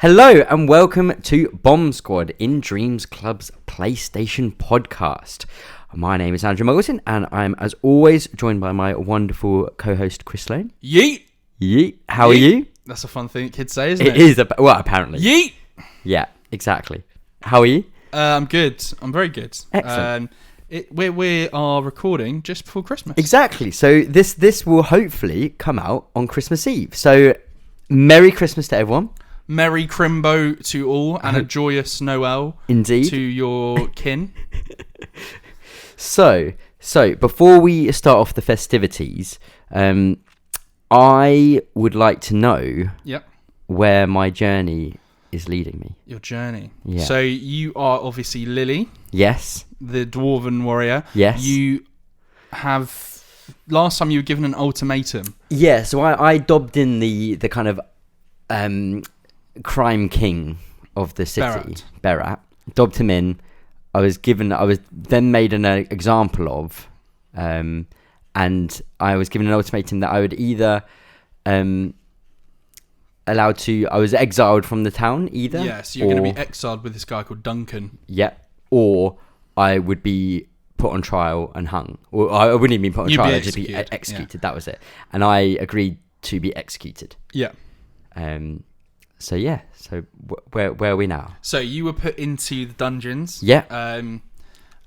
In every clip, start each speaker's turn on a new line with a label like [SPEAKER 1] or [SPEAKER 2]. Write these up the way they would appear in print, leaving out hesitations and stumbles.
[SPEAKER 1] Hello and welcome to Bomb Squad, InDreams Club's PlayStation podcast. My name is Andrew Muggleton and I'm, as always, joined by my wonderful co-host Chris Sloan.
[SPEAKER 2] Yeet!
[SPEAKER 1] Yeet. How are you?
[SPEAKER 2] That's a fun thing kids say, isn't it?
[SPEAKER 1] It is, well, apparently.
[SPEAKER 2] Yeet!
[SPEAKER 1] Yeah, exactly. How are you?
[SPEAKER 2] I'm good. I'm very good.
[SPEAKER 1] Excellent.
[SPEAKER 2] We are recording just before Christmas.
[SPEAKER 1] Exactly. So this will hopefully come out on Christmas Eve. So, Merry Christmas to everyone.
[SPEAKER 2] Merry Crimbo to all and a joyous Noel
[SPEAKER 1] Indeed.
[SPEAKER 2] to your kin.
[SPEAKER 1] So before we start off the festivities, I would like to know where my journey is leading me.
[SPEAKER 2] Your journey.
[SPEAKER 1] Yeah.
[SPEAKER 2] So you are obviously Lily.
[SPEAKER 1] Yes.
[SPEAKER 2] The Dwarven warrior.
[SPEAKER 1] Yes.
[SPEAKER 2] You have... Last time you were given an ultimatum.
[SPEAKER 1] Yeah, so I dobbed in the kind of crime king of the city. Berat. Dobbed him in. I was then made an example of, and I was given an ultimatum that I would either I was exiled from the town either.
[SPEAKER 2] Yeah, so you're going to be exiled with this guy called Duncan.
[SPEAKER 1] Yeah, or I would be put on trial and hung. Or I wouldn't even be put on trial, I'd just be executed. Yeah. That was it. And I agreed to be executed.
[SPEAKER 2] Yeah.
[SPEAKER 1] So where are we now?
[SPEAKER 2] So you were put into the dungeons.
[SPEAKER 1] Yeah.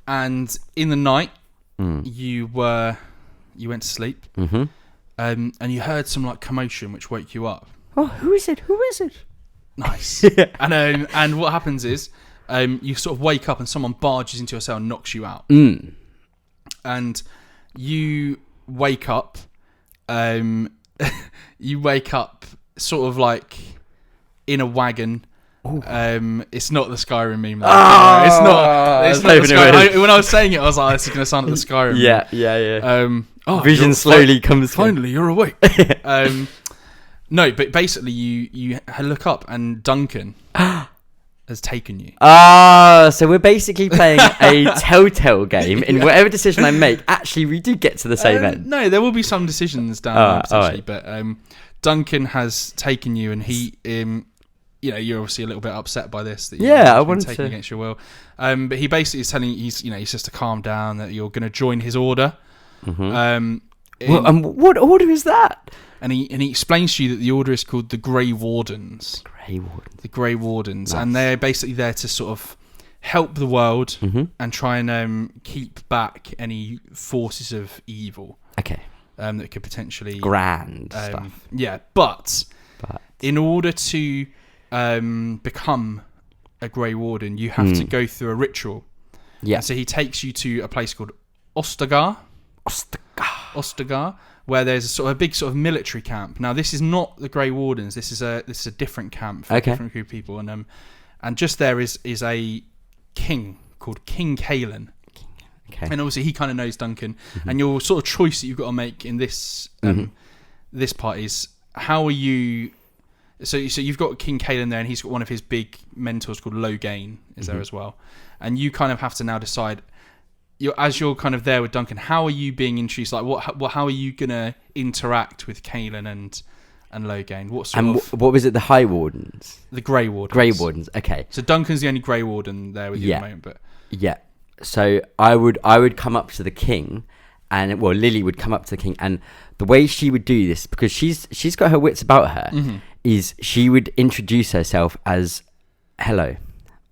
[SPEAKER 2] And in the night, you went to sleep.
[SPEAKER 1] Mm-hmm.
[SPEAKER 2] And you heard some like commotion which woke you up.
[SPEAKER 1] Oh, who is it?
[SPEAKER 2] Nice. And what happens is, you sort of wake up and someone barges into your cell and knocks you out. And you wake up. You wake up sort of like in a wagon. It's not the Skyrim meme. It's not the Skyrim. When I was saying it, I was like, "This is going to sound like the Skyrim."
[SPEAKER 1] Yeah. Vision slowly comes.
[SPEAKER 2] Finally, you're awake. No, but basically, you look up and Duncan has taken you.
[SPEAKER 1] So we're basically playing a telltale game. In whatever decision I make, actually, we do get to the same end.
[SPEAKER 2] No, there will be some decisions down there potentially, but Duncan has taken you, and he, you're obviously a little bit upset by this. That
[SPEAKER 1] I wanted
[SPEAKER 2] taken against your will. But he basically is telling you, he's just to calm down, that you're going to join his order.
[SPEAKER 1] Mm-hmm. What order is that?
[SPEAKER 2] And he explains to you that the order is called the Grey Wardens. The Grey Wardens, nice. And they're basically there to sort of help the world and try and keep back any forces of evil.
[SPEAKER 1] Okay.
[SPEAKER 2] That could potentially
[SPEAKER 1] grand stuff.
[SPEAKER 2] Yeah, but in order to become a Grey Warden, you have to go through a ritual. Yeah. And so he takes you to a place called Ostagar, where there's a sort of a big sort of military camp. Now, this is not the Grey Wardens. This is a different camp for a different group of people, and just there is a king called King Kalen. Okay. And obviously he kind of knows Duncan, and your sort of choice that you've got to make in this this part is how are you. So you've got King Kalen there, and he's got one of his big mentors called Logain is there as well, and you kind of have to now decide. As you're kind of there with Duncan, how are you being introduced? Like, how are you gonna interact with Kalen and Logain?
[SPEAKER 1] What was it? The High Wardens,
[SPEAKER 2] the Grey Wardens.
[SPEAKER 1] Grey Wardens. Okay.
[SPEAKER 2] So Duncan's the only Grey Warden there with you at the moment, but
[SPEAKER 1] So I would come up to the king, and Lily would come up to the king, and the way she would do this, because she's got her wits about her, is she would introduce herself as, "Hello,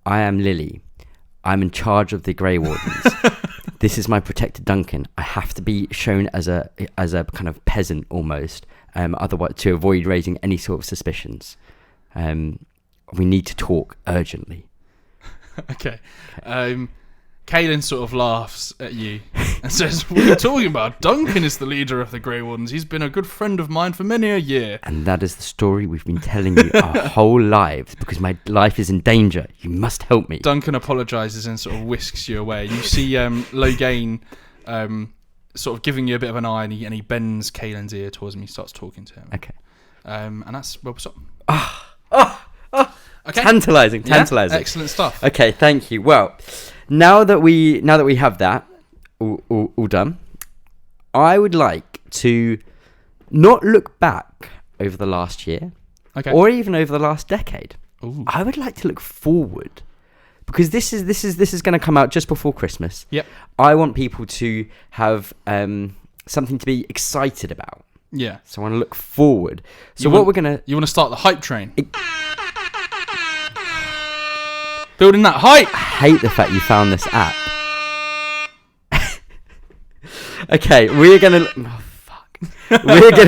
[SPEAKER 1] I am Lily. I'm in charge of the Grey Wardens. This is my protector Duncan. I have to be shown as a kind of peasant almost, otherwise to avoid raising any sort of suspicions. We need to talk urgently."
[SPEAKER 2] Okay. Kalen sort of laughs at you and says, "What are you talking about? Duncan is the leader of the Grey Wardens. He's been a good friend of mine for many a year."
[SPEAKER 1] "And that is the story we've been telling you our whole lives, because my life is in danger. You must help me."
[SPEAKER 2] Duncan apologises and sort of whisks you away. You see Logain sort of giving you a bit of an eye, and he bends Kalen's ear towards him. He starts talking to him.
[SPEAKER 1] Okay.
[SPEAKER 2] And that's where we'll stop.
[SPEAKER 1] Okay. Tantalising.
[SPEAKER 2] Yeah, excellent stuff.
[SPEAKER 1] Okay, thank you. Well, now that we have that all done, I would like to not look back over the last year, or even over the last decade.
[SPEAKER 2] Ooh.
[SPEAKER 1] I would like to look forward, because this is going to come out just before Christmas.
[SPEAKER 2] Yep.
[SPEAKER 1] I want people to have something to be excited about.
[SPEAKER 2] Yeah.
[SPEAKER 1] So I want to look forward. So
[SPEAKER 2] You want to start the hype train? Building that hype.
[SPEAKER 1] I hate the fact you found this app. Okay, we're gonna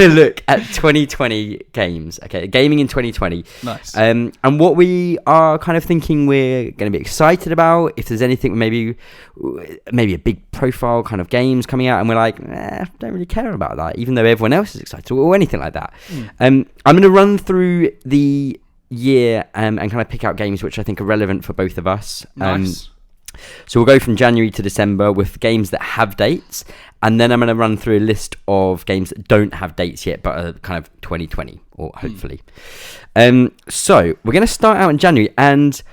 [SPEAKER 1] look at 2020 games. Okay, gaming in 2020.
[SPEAKER 2] Nice.
[SPEAKER 1] And what we are kind of thinking we're going to be excited about. If there's anything, maybe a big profile kind of games coming out, and we're like, don't really care about that, even though everyone else is excited, or anything like that. I'm going to run through the year and kind of pick out games which I think are relevant for both of us.
[SPEAKER 2] Nice.
[SPEAKER 1] So we'll go from January to December with games that have dates, and then I'm going to run through a list of games that don't have dates yet, but are kind of 2020, or hopefully. So we're going to start out in January, and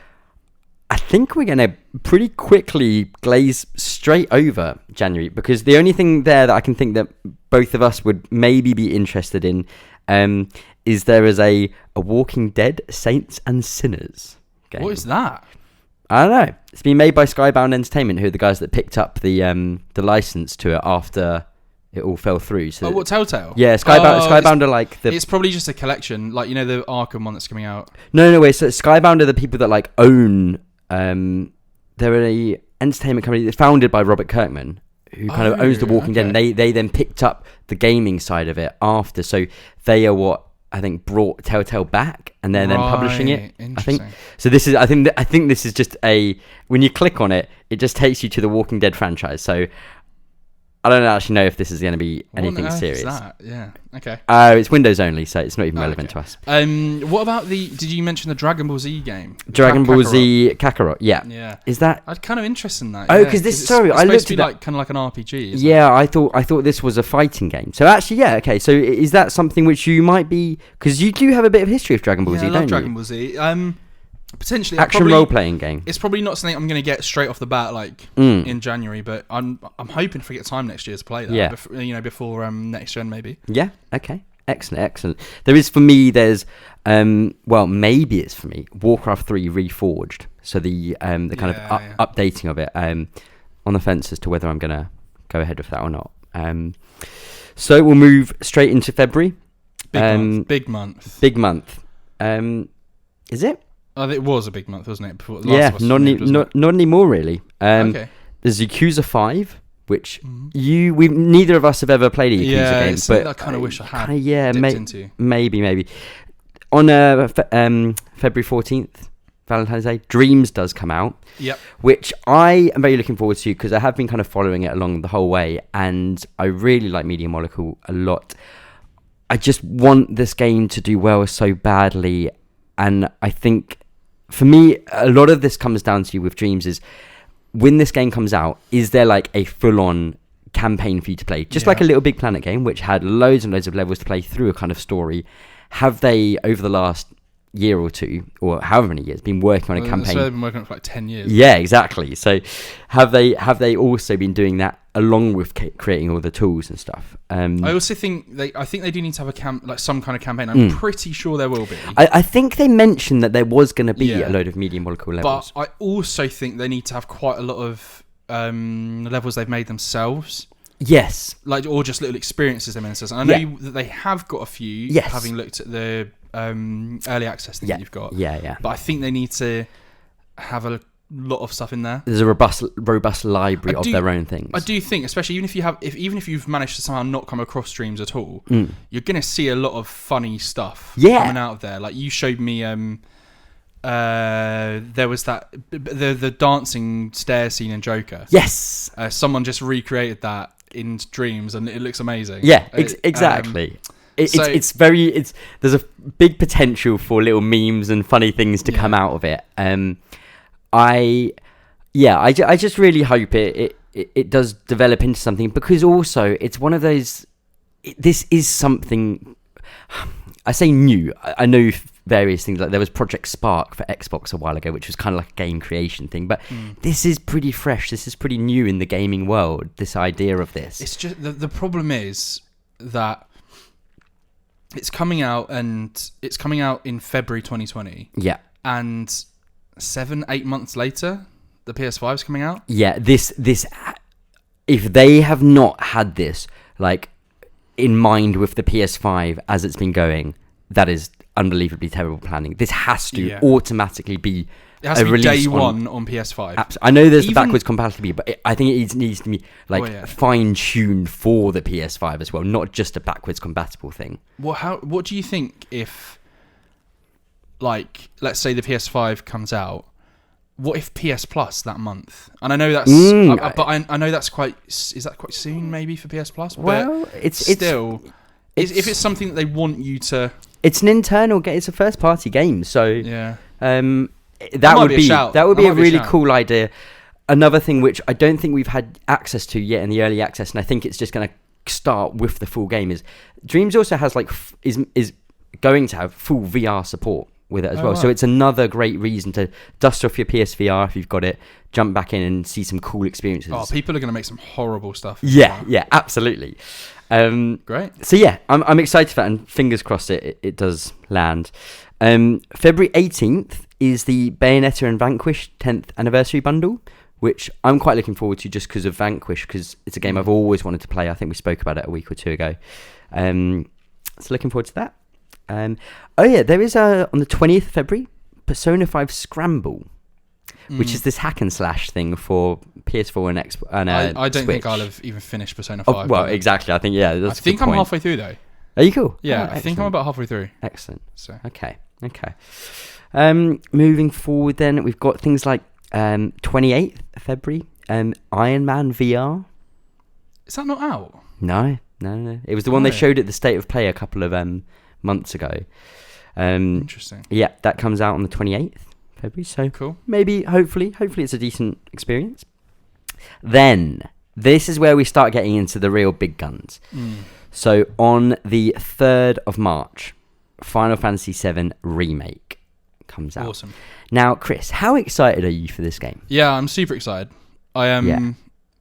[SPEAKER 1] I think we're going to pretty quickly glaze straight over January, because the only thing there that I can think that both of us would maybe be interested in is there is a Walking Dead Saints and Sinners game.
[SPEAKER 2] What is that?
[SPEAKER 1] I don't know. It's been made by Skybound Entertainment, who are the guys that picked up the license to it after it all fell through. So
[SPEAKER 2] what, Telltale?
[SPEAKER 1] Yeah, Skybound are like the...
[SPEAKER 2] It's probably just a collection, like, you know, the Arkham one that's coming out.
[SPEAKER 1] No, wait. So Skybound are the people that like own... they're a entertainment company founded by Robert Kirkman, who kind of owns The Walking Dead. And they then picked up the gaming side of it after. So they are what I think brought Telltale back, and they're then publishing it. I think so. I think this is just when you click on it, it just takes you to the Walking Dead franchise. So I don't actually know if this is going to be anything serious.
[SPEAKER 2] What on earth is that? Yeah. Okay.
[SPEAKER 1] It's Windows only, so it's not even relevant to us.
[SPEAKER 2] What about did you mention the Dragon Ball Z game?
[SPEAKER 1] Dragon Ball Z Kakarot. Yeah.
[SPEAKER 2] Yeah.
[SPEAKER 1] Is that?
[SPEAKER 2] I'm kind of interested in that.
[SPEAKER 1] Oh, because it's
[SPEAKER 2] supposed to be like kind of like an RPG. Isn't it?
[SPEAKER 1] I thought this was a fighting game. So actually, yeah. Okay. So is that something which you might be? Because you do have a bit of history of Dragon Ball Z, don't you? I love
[SPEAKER 2] Dragon Ball Z. Potentially
[SPEAKER 1] action role playing game.
[SPEAKER 2] It's probably not something I'm going to get straight off the bat in January, but I'm hoping to get time next year to play that. Yeah. Before next gen maybe.
[SPEAKER 1] Yeah. Okay. Excellent. There is for me. There's maybe it's for me. Warcraft 3 Reforged. So the kind of updating of it. On the fence as to whether I'm going to go ahead with that or not. So we'll move straight into February.
[SPEAKER 2] Big month.
[SPEAKER 1] Is it?
[SPEAKER 2] Oh, it was a big month, wasn't it? Before
[SPEAKER 1] not anymore really.
[SPEAKER 2] Okay.
[SPEAKER 1] There's Yakuza 5, which neither of us have ever played a Yakuza game, but
[SPEAKER 2] I kind of wish I had. Into.
[SPEAKER 1] Maybe. On February 14th, Valentine's Day, Dreams does come out.
[SPEAKER 2] Yep.
[SPEAKER 1] Which I am very looking forward to, because I have been kind of following it along the whole way, and I really like Media Molecule a lot. I just want this game to do well so badly, and I think for me, a lot of this comes down to with Dreams is when this game comes out, is there like a full-on campaign for you to play? Just like a Little Big Planet game, which had loads and loads of levels to play through a kind of story. Have they, over the last year or two, or however many years, been working on a campaign?
[SPEAKER 2] So they've been working on it for like 10 years.
[SPEAKER 1] Yeah, exactly. So have they also been doing that along with creating all the tools and stuff?
[SPEAKER 2] I also think they do need to have some kind of campaign. I'm pretty sure there will be.
[SPEAKER 1] I think they mentioned that there was going to be a load of Media Molecule levels.
[SPEAKER 2] But I also think they need to have quite a lot of levels they've made themselves.
[SPEAKER 1] Yes.
[SPEAKER 2] Or just little experiences they made themselves. And I know that they have got a few, having looked at the early access thing that you've got.
[SPEAKER 1] Yeah.
[SPEAKER 2] But I think they need to have a lot of stuff in there.
[SPEAKER 1] There's a robust library of their own things.
[SPEAKER 2] I do think, especially even if you've managed to somehow not come across Dreams at all, you're going to see a lot of funny stuff coming out of there. Like you showed me, there was that the dancing stair scene in Joker.
[SPEAKER 1] Yes,
[SPEAKER 2] someone just recreated that in Dreams, and it looks amazing.
[SPEAKER 1] Yeah, exactly. There's a big potential for little memes and funny things to come out of it. I just really hope it does develop into something, because also it's one of those. This is something. I say new. I know various things, like there was Project Spark for Xbox a while ago, which was kind of like a game creation thing, but this is pretty fresh. This is pretty new in the gaming world, this idea of this.
[SPEAKER 2] It's just the problem is that it's coming out in February 2020.
[SPEAKER 1] Yeah.
[SPEAKER 2] and 7-8 months later, the PS5 is coming out.
[SPEAKER 1] Yeah, this if they have not had this like in mind with the PS5 as it's been going, that is unbelievably terrible planning. This has to automatically be.
[SPEAKER 2] It has to be day one on PS5.
[SPEAKER 1] I know there's the backwards compatibility, but I think it needs to be like fine-tuned for the PS5 as well, not just a backwards compatible thing.
[SPEAKER 2] What do you think if, like, let's say the PS5 comes out? What if PS Plus that month? And I know that's, but I know that's quite. Is that quite soon, maybe for PS Plus?
[SPEAKER 1] Well,
[SPEAKER 2] it's still. If it's something that they want you to.
[SPEAKER 1] It's an internal game. It's a first-party game, so
[SPEAKER 2] yeah.
[SPEAKER 1] That would be a really cool idea. Another thing which I don't think we've had access to yet in the early access, and I think it's just going to start with the full game, is Dreams also has is going to have full VR support with it as well. Wow. So it's another great reason to dust off your PSVR if you've got it, jump back in and see some cool experiences.
[SPEAKER 2] Oh, people are going to make some horrible stuff.
[SPEAKER 1] Yeah, absolutely.
[SPEAKER 2] Great.
[SPEAKER 1] So yeah, I'm excited for that, and fingers crossed it does land. February 18th is the Bayonetta and Vanquish 10th anniversary bundle, which I'm quite looking forward to just because of Vanquish, because it's a game I've always wanted to play. I think we spoke about it a week or two ago. So looking forward to that. There is on the 20th of February, Persona 5 Scramble, which is this hack and slash thing for PS4 and Xbox.
[SPEAKER 2] I don't think I'll have even finished Persona 5.
[SPEAKER 1] Well, exactly. I think, that's
[SPEAKER 2] I think I'm halfway through, though.
[SPEAKER 1] Are you cool?
[SPEAKER 2] Yeah, I think I'm about halfway through.
[SPEAKER 1] Excellent.
[SPEAKER 2] So
[SPEAKER 1] Okay. Moving forward then, we've got things like 28th of February, Iron Man VR.
[SPEAKER 2] Is that not out?
[SPEAKER 1] No. It was the one they showed at the State of Play a couple of months ago.
[SPEAKER 2] Interesting.
[SPEAKER 1] Yeah, that comes out on the 28th of February, so
[SPEAKER 2] cool.
[SPEAKER 1] Maybe, hopefully it's a decent experience. Then, this is where we start getting into the real big guns. So, on the 3rd of March, Final Fantasy VII Remake comes out.
[SPEAKER 2] Awesome.
[SPEAKER 1] Now, Chris, how excited are you for this game?
[SPEAKER 2] Yeah, I'm super excited. I am.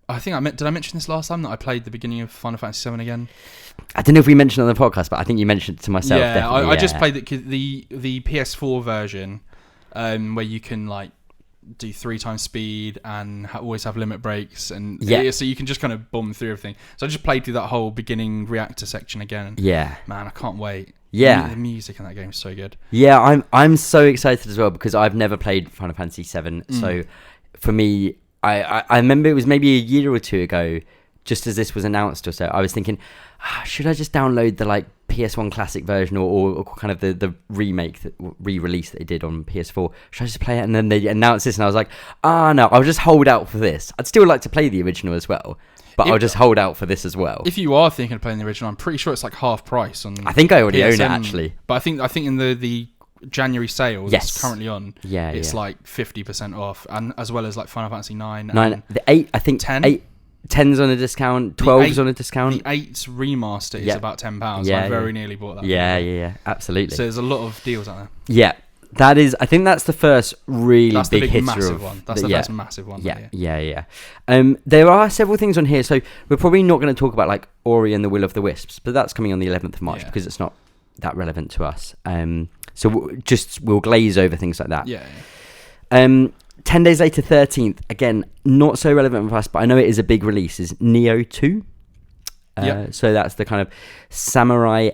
[SPEAKER 2] I think did I mention this last time that I played the beginning of Final Fantasy VII again?
[SPEAKER 1] I don't know if we mentioned it on the podcast, but I think you mentioned it to myself.
[SPEAKER 2] Yeah, I just played the PS4 version, where you can like do 3 times speed and always have limit breaks, and so you can just kind of bomb through everything. So I just played through that whole beginning reactor section again. And man, I can't wait.
[SPEAKER 1] Yeah,
[SPEAKER 2] the music in that game is so good.
[SPEAKER 1] Yeah, I'm so excited as well because I've never played Final Fantasy VII. So for me, I remember it was maybe a year or two ago, just as this was announced or so, I was thinking, should I just download the like PS1 classic version or kind of the remake, re-release that they did on PS4? Should I just play it? And then they announced this and I was like, no, I'll just hold out for this. I'd still like to play the original as well, but I'll just hold out for this as well.
[SPEAKER 2] If you are thinking of playing the original, I'm pretty sure it's like half price on
[SPEAKER 1] I think I already
[SPEAKER 2] PSN,
[SPEAKER 1] own it actually.
[SPEAKER 2] But I think in the January sale that's currently on, it's like 50% off, and as well as like Final Fantasy 9,
[SPEAKER 1] the 8, I think
[SPEAKER 2] 10.
[SPEAKER 1] 10's on a discount, 12's on a discount.
[SPEAKER 2] The 8's remaster is about £10. I very nearly bought that.
[SPEAKER 1] Yeah, absolutely.
[SPEAKER 2] So there's a lot of deals out there.
[SPEAKER 1] Yeah, that is. I think that's the first really big hitter
[SPEAKER 2] massive one. That's the first massive one.
[SPEAKER 1] Yeah. There are several things on here, so we're probably not going to talk about like Ori and the Will of the Wisps, but that's coming on the 11th of March because it's not that relevant to us. So we'll glaze over things like that.
[SPEAKER 2] Yeah.
[SPEAKER 1] 10 days later, 13th, again, not so relevant for us, but I know it is a big release, is Neo 2. So that's the kind of samurai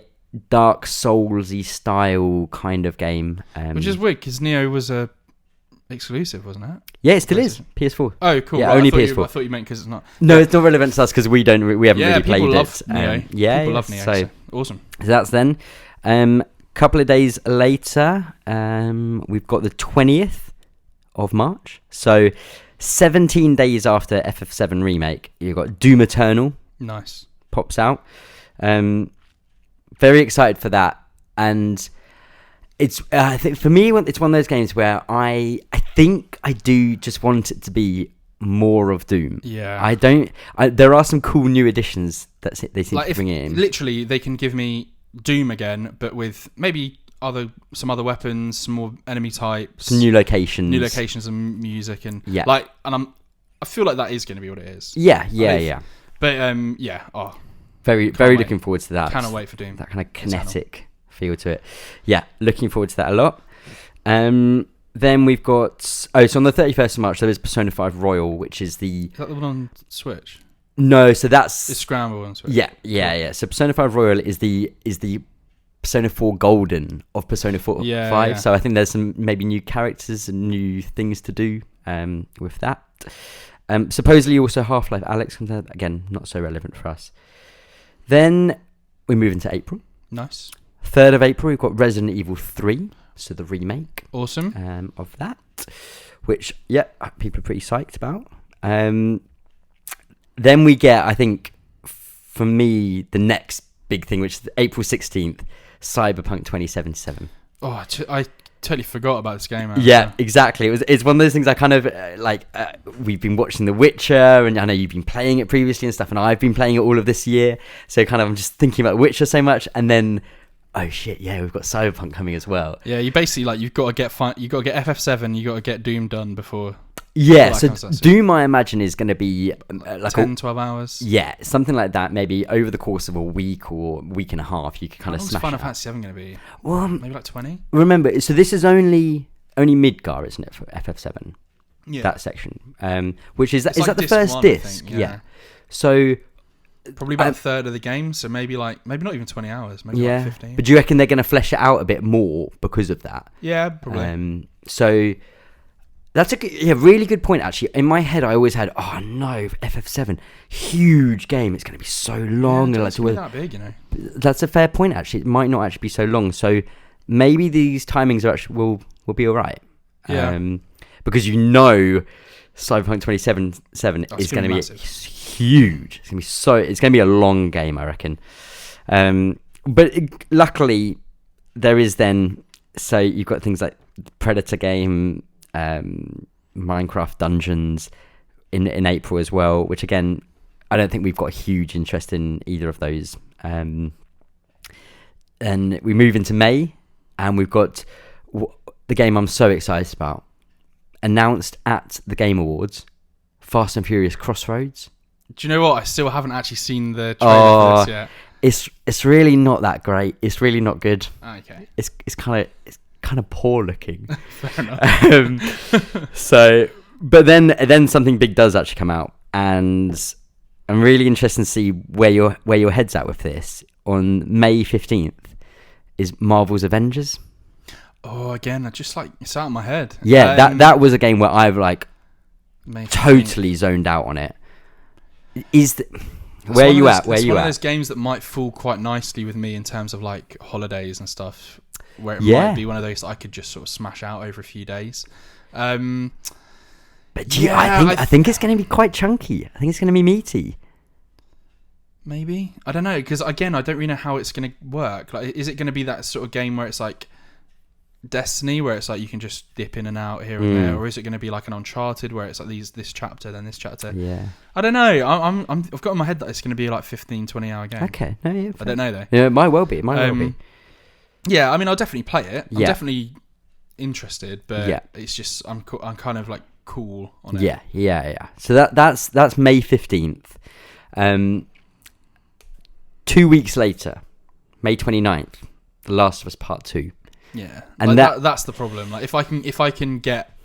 [SPEAKER 1] Dark Souls-y style kind of game.
[SPEAKER 2] Which is weird, because Neo was a exclusive, wasn't it?
[SPEAKER 1] Yeah, it still is. PS4.
[SPEAKER 2] Oh, cool.
[SPEAKER 1] Yeah, only PS4.
[SPEAKER 2] I thought you meant because it's not.
[SPEAKER 1] No, it's not relevant to us because we haven't really played
[SPEAKER 2] it.
[SPEAKER 1] Love
[SPEAKER 2] Neo. People love Neo. So awesome.
[SPEAKER 1] So that's then. Couple of days later, we've got the 20th of March. So 17 days after FF7 Remake, you've got Doom Eternal.
[SPEAKER 2] Nice.
[SPEAKER 1] Pops out. Very excited for that. And it's I think for me, it's one of those games where I think I do just want it to be more of Doom.
[SPEAKER 2] Yeah.
[SPEAKER 1] There are some cool new additions that they seem to bring in.
[SPEAKER 2] Literally, they can give me Doom again, but with maybe some other weapons, some more enemy types,
[SPEAKER 1] some new locations
[SPEAKER 2] and music, and I feel like that is going to be what it is.
[SPEAKER 1] Yeah.
[SPEAKER 2] But
[SPEAKER 1] very looking forward to that.
[SPEAKER 2] Cannot wait for Doom.
[SPEAKER 1] That kind of kinetic feel to it. Yeah, looking forward to that a lot. Then we've got... so on the 31st of March, there is Persona 5 Royal, which is the...
[SPEAKER 2] Is that the one on Switch?
[SPEAKER 1] No, so that's...
[SPEAKER 2] It's Scramble on Switch.
[SPEAKER 1] Yeah. So Persona 5 Royal is the Persona 4 Golden of Persona 4 5.
[SPEAKER 2] Yeah.
[SPEAKER 1] So I think there's some maybe new characters and new things to do with that. Supposedly also Half-Life Alyx comes out. Again, not so relevant for us. Then we move into April.
[SPEAKER 2] Nice.
[SPEAKER 1] 3rd of April, we've got Resident Evil 3. So the remake.
[SPEAKER 2] Awesome.
[SPEAKER 1] Of that. Which, people are pretty psyched about. Then we get, I think, for me, the next big thing, which is April 16th, Cyberpunk 2077.
[SPEAKER 2] Oh, I totally forgot about this game.
[SPEAKER 1] Yeah, exactly. It's one of those things I kind of we've been watching The Witcher, and I know you've been playing it previously and stuff, and I've been playing it all of this year. So kind of I'm just thinking about Witcher so much, and then oh shit, yeah, we've got Cyberpunk coming as well.
[SPEAKER 2] Yeah, you basically you've got to get FF7, you got to get Doom done before.
[SPEAKER 1] Yeah, so Doom, I imagine, is going to be like
[SPEAKER 2] 10-12 hours.
[SPEAKER 1] Yeah, something like that. Maybe over the course of a week or week and a half, you could kind of smash it.
[SPEAKER 2] Final Fantasy 7 going to be?
[SPEAKER 1] Well,
[SPEAKER 2] maybe like 20.
[SPEAKER 1] Remember, so this is only Midgar, isn't it, for FF7?
[SPEAKER 2] Yeah,
[SPEAKER 1] that section. Which is that
[SPEAKER 2] like
[SPEAKER 1] the first disc?
[SPEAKER 2] Think, yeah.
[SPEAKER 1] So
[SPEAKER 2] probably about a third of the game. So maybe not even 20 hours. Maybe like 15.
[SPEAKER 1] But do you reckon they're going to flesh it out a bit more because of that?
[SPEAKER 2] Yeah, probably.
[SPEAKER 1] So. That's a really good point, actually. In my head, I always had, oh no, FF7, huge game. It's going to be so long.
[SPEAKER 2] Yeah, it's that big, you know.
[SPEAKER 1] That's a fair point, actually. It might not actually be so long. So maybe these timings are actually will be all right.
[SPEAKER 2] Yeah.
[SPEAKER 1] Because Cyberpunk 2077 is going to be huge. It's going to be a long game, I reckon. But luckily, there is then, so you've got things like Predator game, Minecraft Dungeons in April as well, which again I don't think we've got a huge interest in either of those. And we move into May, and we've got the game I'm so excited about, announced at the Game Awards, Fast and Furious Crossroads. Do
[SPEAKER 2] you know what? I still haven't actually seen the trailer for this yet.
[SPEAKER 1] It's really not that great. It's really not good.
[SPEAKER 2] Okay.
[SPEAKER 1] It's kind of poor looking.
[SPEAKER 2] Fair enough.
[SPEAKER 1] But then something big does actually come out, and I'm really interested to see where your head's at with this. On May 15th is Marvel's Avengers.
[SPEAKER 2] Oh, again, I just it's out of my head.
[SPEAKER 1] Yeah, that was a game where I've totally zoned out on it. Where are you at?
[SPEAKER 2] It's one of those games that might fall quite nicely with me in terms of holidays and stuff, where it might be one of those that I could just sort of smash out over a few days.
[SPEAKER 1] But I think it's going to be quite chunky. I think it's going to be meaty.
[SPEAKER 2] Maybe, I don't know, because again, I don't really know how it's going to work. Is it going to be that sort of game where it's like Destiny, where it's you can just dip in and out here and there, or is it going to be like an Uncharted where it's this chapter then this chapter?
[SPEAKER 1] Yeah,
[SPEAKER 2] I don't know. I've got in my head that it's going to be 15-20 hour game.
[SPEAKER 1] Okay, no, yeah,
[SPEAKER 2] I don't know though.
[SPEAKER 1] Yeah, it might well be.
[SPEAKER 2] Yeah, I mean, I'll definitely play it. I'm definitely interested, but it's just I'm kind of cool on it.
[SPEAKER 1] Yeah. So that's May 15th. 2 weeks later, May 29th, The Last of Us Part 2.
[SPEAKER 2] Yeah, and that's the problem. If I can get,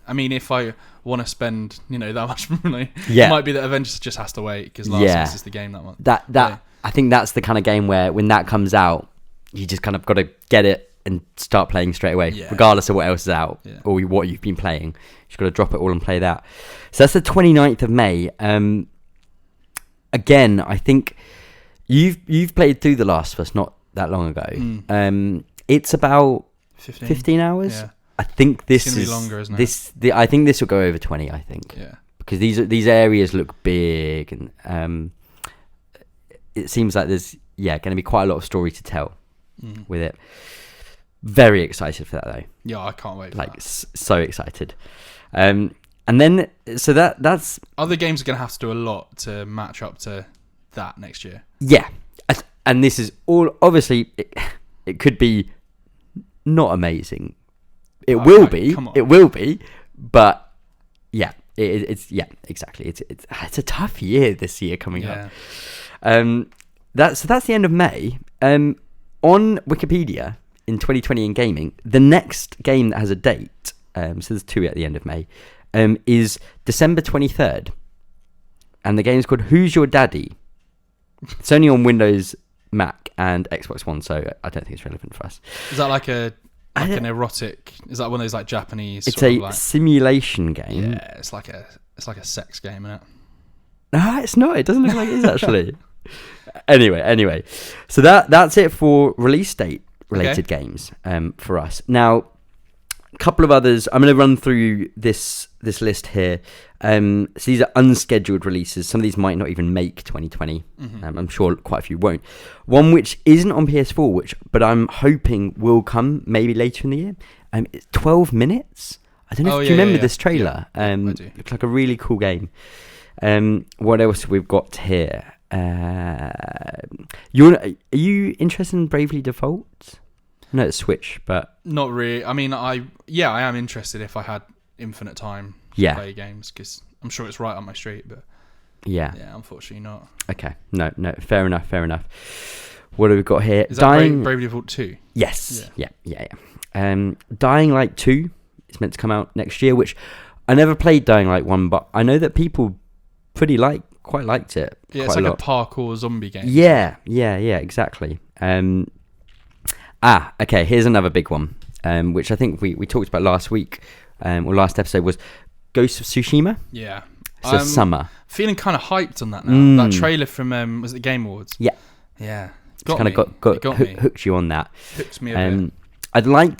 [SPEAKER 2] I mean, if I want to spend that much money, it might be that Avengers just has to wait because Last of Us is the game that much.
[SPEAKER 1] I think that's the kind of game where when that comes out, you just kind of got to get it and start playing straight away, regardless of what else is out or what you've been playing. You've got to drop it all and play that. So that's the 29th of May. Again, I think you've played through The Last of Us not that long ago. It's about 15 hours. Yeah. I think this is going to be longer, isn't it? I think this will go over 20. I think.
[SPEAKER 2] Yeah.
[SPEAKER 1] Because these areas look big, and it seems like there's going to be quite a lot of story to tell with it. Very excited for that though.
[SPEAKER 2] Yeah, I can't wait.
[SPEAKER 1] So excited. And then so that's
[SPEAKER 2] other games are going to have to do a lot to match up to that next year.
[SPEAKER 1] Yeah, and this is all obviously. It could be not amazing. It will be, but it's exactly. It's a tough year this year coming up. That's the end of May. On Wikipedia in 2020 in gaming, the next game that has a date so there's 2 at the end of May, is December 23rd. And the game's called Who's Your Daddy? It's only on Windows, Mac, and Xbox One, so I don't think it's relevant for us.
[SPEAKER 2] Is that like an erotic? Is that one of those like Japanese?
[SPEAKER 1] It's a simulation game.
[SPEAKER 2] Yeah, it's like a sex game, isn't it?
[SPEAKER 1] No, it's not. It doesn't look like it is actually. Anyway, so that's it for release date related games for us. Now, a couple of others. I'm going to run through this list here. So these are unscheduled releases. Some of these might not even make 2020. I'm sure quite a few won't. One which isn't on PS4, but I'm hoping will come maybe later in the year. It's 12 minutes. I don't know if you remember this trailer.
[SPEAKER 2] I do.
[SPEAKER 1] Looks like a really cool game. What else we've got here? Are you interested in Bravely Default? No, it's Switch, but
[SPEAKER 2] not really. I mean, I am interested if I had infinite time to play games, because I'm sure it's right on my street. But yeah, unfortunately not.
[SPEAKER 1] Okay, no, fair enough. What have we got here?
[SPEAKER 2] Is that Bravely Default 2?
[SPEAKER 1] Yes. Yeah. Dying Light 2 is meant to come out next year, which I never played Dying Light 1, but I know that people quite liked it.
[SPEAKER 2] Yeah, it's like a parkour zombie game.
[SPEAKER 1] Yeah, exactly. Okay, here's another big one, which I think we talked about last week, or last episode, was Ghost of Tsushima.
[SPEAKER 2] Yeah.
[SPEAKER 1] So summer.
[SPEAKER 2] Feeling kind of hyped on that now. That trailer from, was it the Game Awards?
[SPEAKER 1] Yeah.
[SPEAKER 2] Yeah.
[SPEAKER 1] Hooked you on that.
[SPEAKER 2] Hooks me a bit.
[SPEAKER 1] I'd like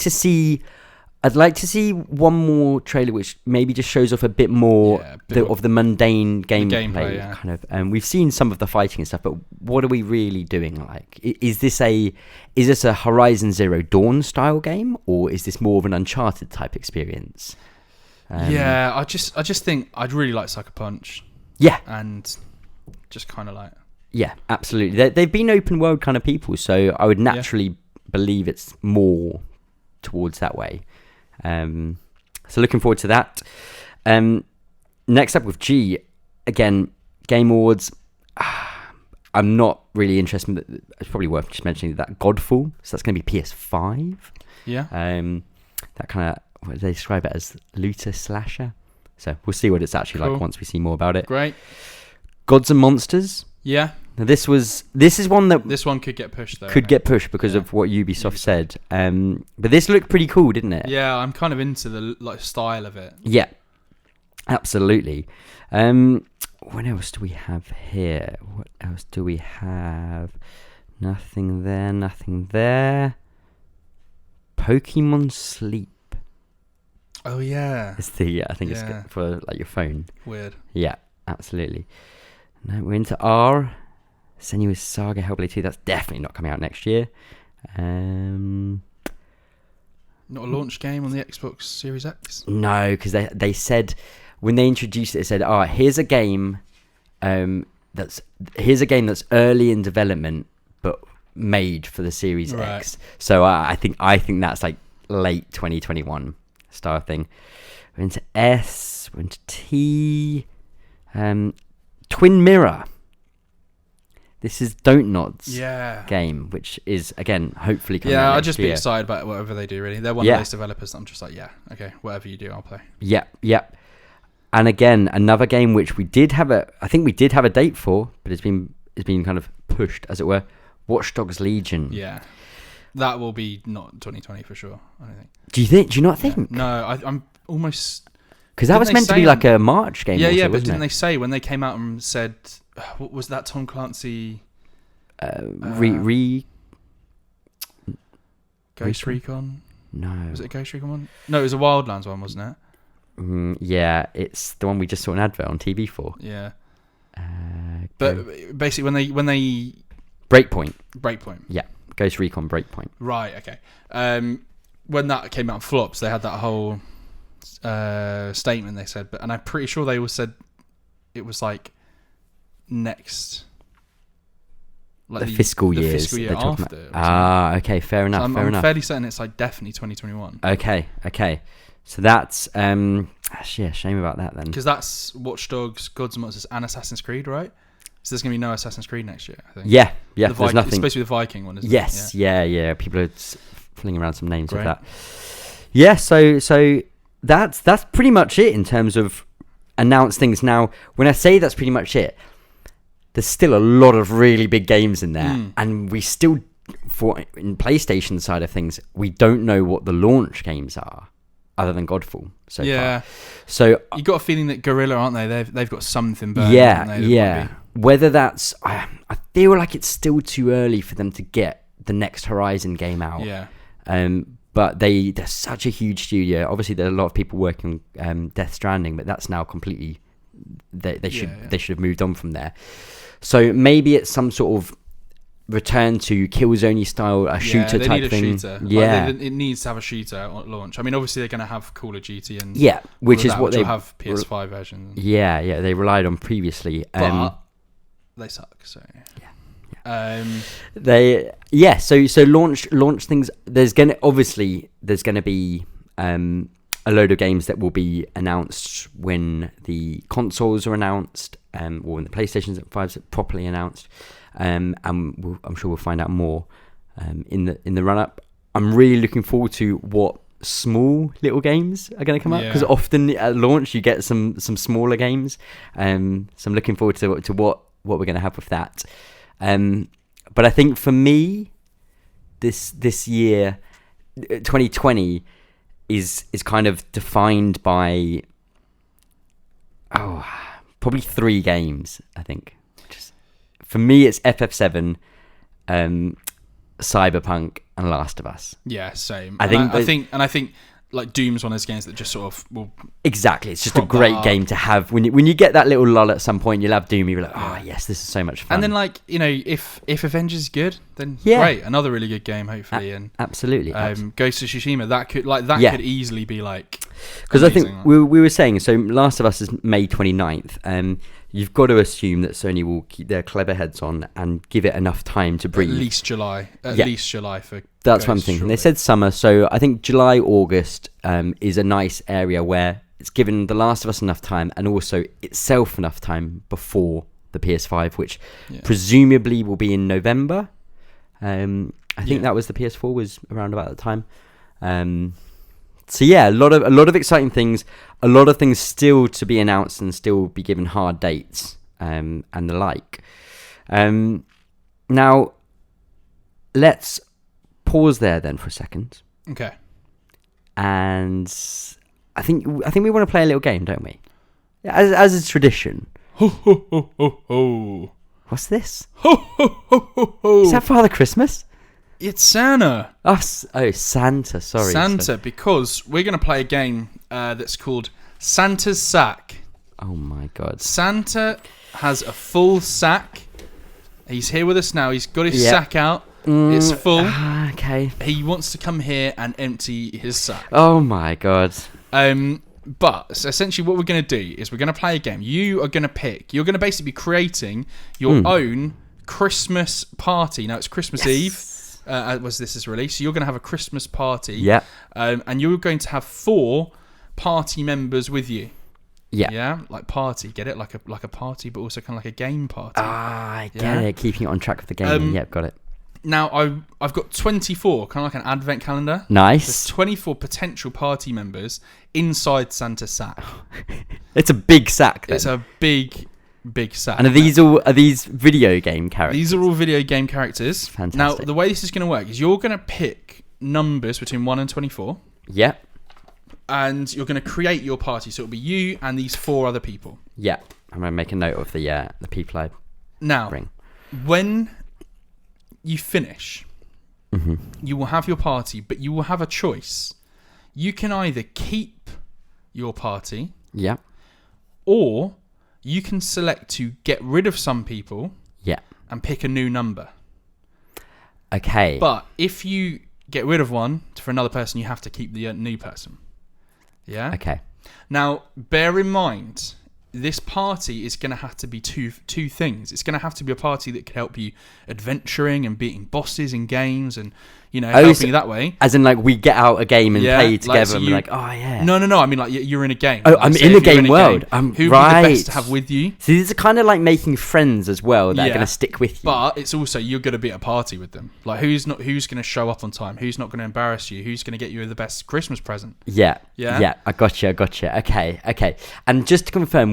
[SPEAKER 1] to see one more trailer which maybe just shows off a bit more of the mundane gameplay kind of. And we've seen some of the fighting and stuff, but what are we really doing? Like, is this a Horizon Zero Dawn style game, or is this more of an Uncharted type experience?
[SPEAKER 2] I just think I'd really like Sucker Punch.
[SPEAKER 1] Yeah,
[SPEAKER 2] and just kind of like.
[SPEAKER 1] Yeah, absolutely. They've been open world kind of people, so I would naturally believe it's more towards that way. So looking forward to that. Next up with G, again, Game Awards. I'm not really interested. It's probably worth just mentioning that Godfall. So that's going to be PS5.
[SPEAKER 2] Yeah.
[SPEAKER 1] That kind of, what do they describe it as? Looter slasher. So we'll see what it's actually like once we see more about it.
[SPEAKER 2] Great.
[SPEAKER 1] Gods and Monsters.
[SPEAKER 2] Yeah.
[SPEAKER 1] Now this is one that
[SPEAKER 2] this one could get pushed though.
[SPEAKER 1] Get pushed because of what Ubisoft said. But this looked pretty cool, didn't it?
[SPEAKER 2] Yeah, I'm kind of into the style of it.
[SPEAKER 1] Yeah, absolutely. What else do we have here? Nothing there. Pokemon Sleep.
[SPEAKER 2] Oh yeah.
[SPEAKER 1] It's I think it's good for like your phone.
[SPEAKER 2] Weird.
[SPEAKER 1] Yeah, absolutely. Now we're into R. Senua's Saga Hellblade 2. That's definitely not coming out next year.
[SPEAKER 2] Not a launch game on the Xbox Series X?
[SPEAKER 1] No, because they said when they introduced it, they said, here's a game that's early in development but made for the Series X. So I think that's like late 2021 style thing. We're into S, we're into T, Twin Mirror. This is Don't Nod's game, which is, again, hopefully coming out next
[SPEAKER 2] I'll just be
[SPEAKER 1] year.
[SPEAKER 2] excited about whatever they do, really. They're one of those developers that I'm just like, okay, whatever you do, I'll play.
[SPEAKER 1] Yep. And again, another game which we did have a date for, but it's been kind of pushed, as it were. Watch Dogs Legion.
[SPEAKER 2] Yeah. That will be not 2020 for sure, I don't think.
[SPEAKER 1] Do you not think?
[SPEAKER 2] No, I'm almost...
[SPEAKER 1] Because that was meant to be like a March game.
[SPEAKER 2] Yeah, but didn't they say when they came out and said, what was that Tom Clancy? Ghost Recon?
[SPEAKER 1] No.
[SPEAKER 2] Was it a Ghost Recon one? No, it was a Wildlands one, wasn't it?
[SPEAKER 1] Yeah, it's the one we just saw an advert on TV for.
[SPEAKER 2] Yeah. But basically, when they
[SPEAKER 1] Breakpoint.
[SPEAKER 2] Yeah.
[SPEAKER 1] Ghost Recon Breakpoint.
[SPEAKER 2] Right. Okay. When that came out on flops, they had that whole statement they said, and I'm pretty sure they all said it was like next,
[SPEAKER 1] like the fiscal year after. Okay, fair enough.
[SPEAKER 2] I'm fairly certain it's like definitely 2021.
[SPEAKER 1] Okay. So that's shame about that then.
[SPEAKER 2] Because that's Watch Dogs, Gods and Monsters, and Assassin's Creed, right? So there's gonna be no Assassin's Creed next year, I think.
[SPEAKER 1] Yeah. There's nothing.
[SPEAKER 2] It's supposed to be the Viking one, isn't it?
[SPEAKER 1] Yes. Yeah. People are flinging around some names with that. Yeah. So that's pretty much it in terms of announced things. Now, when I say that's pretty much it, there's still a lot of really big games in there, and we still, in PlayStation side of things, we don't know what the launch games are, other than Godfall so far. So
[SPEAKER 2] you got a feeling that Guerrilla, aren't they? They've got something burning.
[SPEAKER 1] Yeah. Whether that's, I feel like it's still too early for them to get the next Horizon game out.
[SPEAKER 2] Yeah.
[SPEAKER 1] But they're such a huge studio. Obviously, there are a lot of people working on Death Stranding, but that's now completely. They should have moved on from there. So maybe it's some sort of return to Killzone style, a shooter type thing.
[SPEAKER 2] Shooter.
[SPEAKER 1] Yeah,
[SPEAKER 2] it needs to have a shooter at launch. I mean, obviously they're going to have Call of Duty and
[SPEAKER 1] which is what they
[SPEAKER 2] have PS5 versions.
[SPEAKER 1] Yeah, they relied on previously.
[SPEAKER 2] But they suck. So
[SPEAKER 1] So launch things. There's gonna be a load of games that will be announced when the consoles are announced, or when the PlayStation 5's are properly announced, and I'm sure we'll find out more in the run up. I'm really looking forward to what small little games are going to come up, because often at launch you get some smaller games. So I'm looking forward to what we're going to have with that. But I think for me, this year, 2020. Is kind of defined by probably 3 games. I think for me it's FF7, Cyberpunk, and Last of Us.
[SPEAKER 2] Yeah, same.
[SPEAKER 1] I
[SPEAKER 2] think like Doom's one of those games that just sort of will
[SPEAKER 1] exactly. It's just a great game to have when you get that little lull at some point. You'll have Doom. You're like, yes, this is so much fun.
[SPEAKER 2] And then, like, if Avengers is good, then great, another really good game, hopefully. And
[SPEAKER 1] absolutely.
[SPEAKER 2] Ghost of Tsushima, that could easily be like,
[SPEAKER 1] because I think we were saying, so Last of Us is May 29th. You've got to assume that Sony will keep their clever heads on and give it enough time to breathe.
[SPEAKER 2] At least July for.
[SPEAKER 1] That's what I'm thinking. Surely. They said summer, so I think July, August is a nice area where it's given The Last of Us enough time, and also itself enough time before the PS5, which presumably will be in November. I think that was the PS4 was around about the time. So a lot of exciting things, a lot of things still to be announced and still be given hard dates, and the like. Now, let's pause there then for a second.
[SPEAKER 2] Okay.
[SPEAKER 1] And I think we want to play a little game, don't we? As is tradition.
[SPEAKER 2] Ho ho ho ho ho.
[SPEAKER 1] What's this?
[SPEAKER 2] Ho ho ho ho ho.
[SPEAKER 1] Is that Father Christmas?
[SPEAKER 2] It's Santa.
[SPEAKER 1] Santa. Sorry,
[SPEAKER 2] Santa. Because we're going to play a game that's called Santa's Sack.
[SPEAKER 1] Oh my God!
[SPEAKER 2] Santa has a full sack. He's here with us now. He's got his sack out. It's full.
[SPEAKER 1] Okay.
[SPEAKER 2] He wants to come here and empty his sack.
[SPEAKER 1] Oh my God.
[SPEAKER 2] But essentially what we're going to do is we're going to play a game. You are going to pick. You're going to basically be creating your own Christmas party. Now, it's Christmas Eve. This is released. So you're going to have a Christmas party.
[SPEAKER 1] Yeah.
[SPEAKER 2] And you're going to have 4 party members with you.
[SPEAKER 1] Yeah.
[SPEAKER 2] Yeah, like party, get it? Like a party, but also kind of like a game party.
[SPEAKER 1] I get it. Keeping it on track with the game. Yep, got it.
[SPEAKER 2] Now, I've got 24, kind of like an advent calendar.
[SPEAKER 1] Nice.
[SPEAKER 2] There's 24 potential party members inside Santa's sack.
[SPEAKER 1] It's a big sack, then.
[SPEAKER 2] It's a big sack.
[SPEAKER 1] And are these video game characters?
[SPEAKER 2] These are all video game characters.
[SPEAKER 1] Fantastic.
[SPEAKER 2] Now, the way this is going to work is you're going to pick numbers between 1 and 24.
[SPEAKER 1] Yep.
[SPEAKER 2] And you're going to create your party. So it'll be you and these 4 other people.
[SPEAKER 1] Yeah. I'm going to make a note of the people I bring.
[SPEAKER 2] When you finish, you will have your party, but you will have a choice. You can either keep your party, or you can select to get rid of some people, and pick a new number.
[SPEAKER 1] Okay.
[SPEAKER 2] But if you get rid of one for another person, you have to keep the new person. Yeah.
[SPEAKER 1] Okay.
[SPEAKER 2] Now, bear in mind, this party is going to have to be two things. It's going to have to be a party that can help you adventuring and beating bosses in games and, helping you that way.
[SPEAKER 1] As in, like, we get out a game and play together,
[SPEAKER 2] so
[SPEAKER 1] and we're like, oh yeah.
[SPEAKER 2] No. I mean, like, you're in a game.
[SPEAKER 1] Oh,
[SPEAKER 2] like,
[SPEAKER 1] I'm in a game world.
[SPEAKER 2] Who would be the best to have with you?
[SPEAKER 1] So these are kind of like making friends as well that are going to stick with you.
[SPEAKER 2] But it's also, you're going to be at a party with them. Like, who's going to show up on time? Who's not going to embarrass you? Who's going to get you the best Christmas present?
[SPEAKER 1] Yeah. I gotcha. Okay. And just to confirm,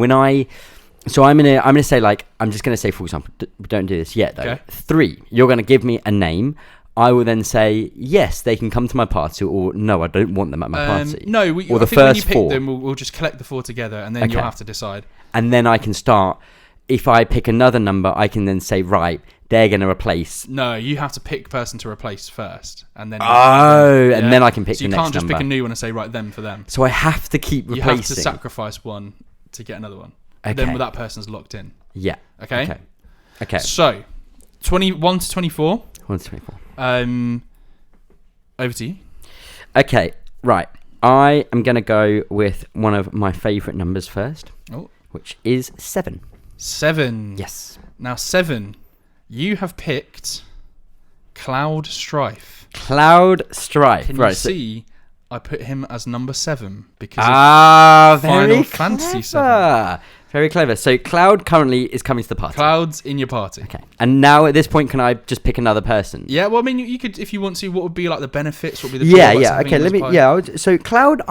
[SPEAKER 1] so I'm gonna say, like, I'm just gonna say, for example, don't do this yet though.
[SPEAKER 2] Okay.
[SPEAKER 1] 3, you're gonna give me a name. I will then say yes, they can come to my party, or no, I don't want them at my party.
[SPEAKER 2] No,
[SPEAKER 1] or the
[SPEAKER 2] I think
[SPEAKER 1] first
[SPEAKER 2] when you pick
[SPEAKER 1] 4.
[SPEAKER 2] them, we'll just collect the 4 together, and then you'll have to decide.
[SPEAKER 1] And then I can start. If I pick another number, I can then say, right, they're gonna replace.
[SPEAKER 2] No, you have to pick a person to replace first, and then.
[SPEAKER 1] And then I can pick the next number.
[SPEAKER 2] So you can't just pick a new one and say, right, them for them.
[SPEAKER 1] So I have to keep replacing.
[SPEAKER 2] You have to sacrifice one to get another one.
[SPEAKER 1] Okay.
[SPEAKER 2] Then that person's locked in.
[SPEAKER 1] Yeah.
[SPEAKER 2] Okay.
[SPEAKER 1] So,
[SPEAKER 2] 21 to 24.
[SPEAKER 1] 1 to 24.
[SPEAKER 2] Over to you.
[SPEAKER 1] Okay. Right. I am going to go with one of my favourite numbers first, which is 7.
[SPEAKER 2] 7.
[SPEAKER 1] Yes.
[SPEAKER 2] Now, 7. You have picked Cloud Strife.
[SPEAKER 1] Can you
[SPEAKER 2] see? I put him as number 7 because of
[SPEAKER 1] Final
[SPEAKER 2] Fantasy 7.
[SPEAKER 1] Very clever. So Cloud currently is coming to the party.
[SPEAKER 2] Cloud's in your party.
[SPEAKER 1] Okay. And now at this point, can I just pick another person?
[SPEAKER 2] Yeah. Well, I mean, you could, if you want to. What would be like the benefits? What would be the drawbacks?
[SPEAKER 1] Okay. Let me. Yeah. So Cloud,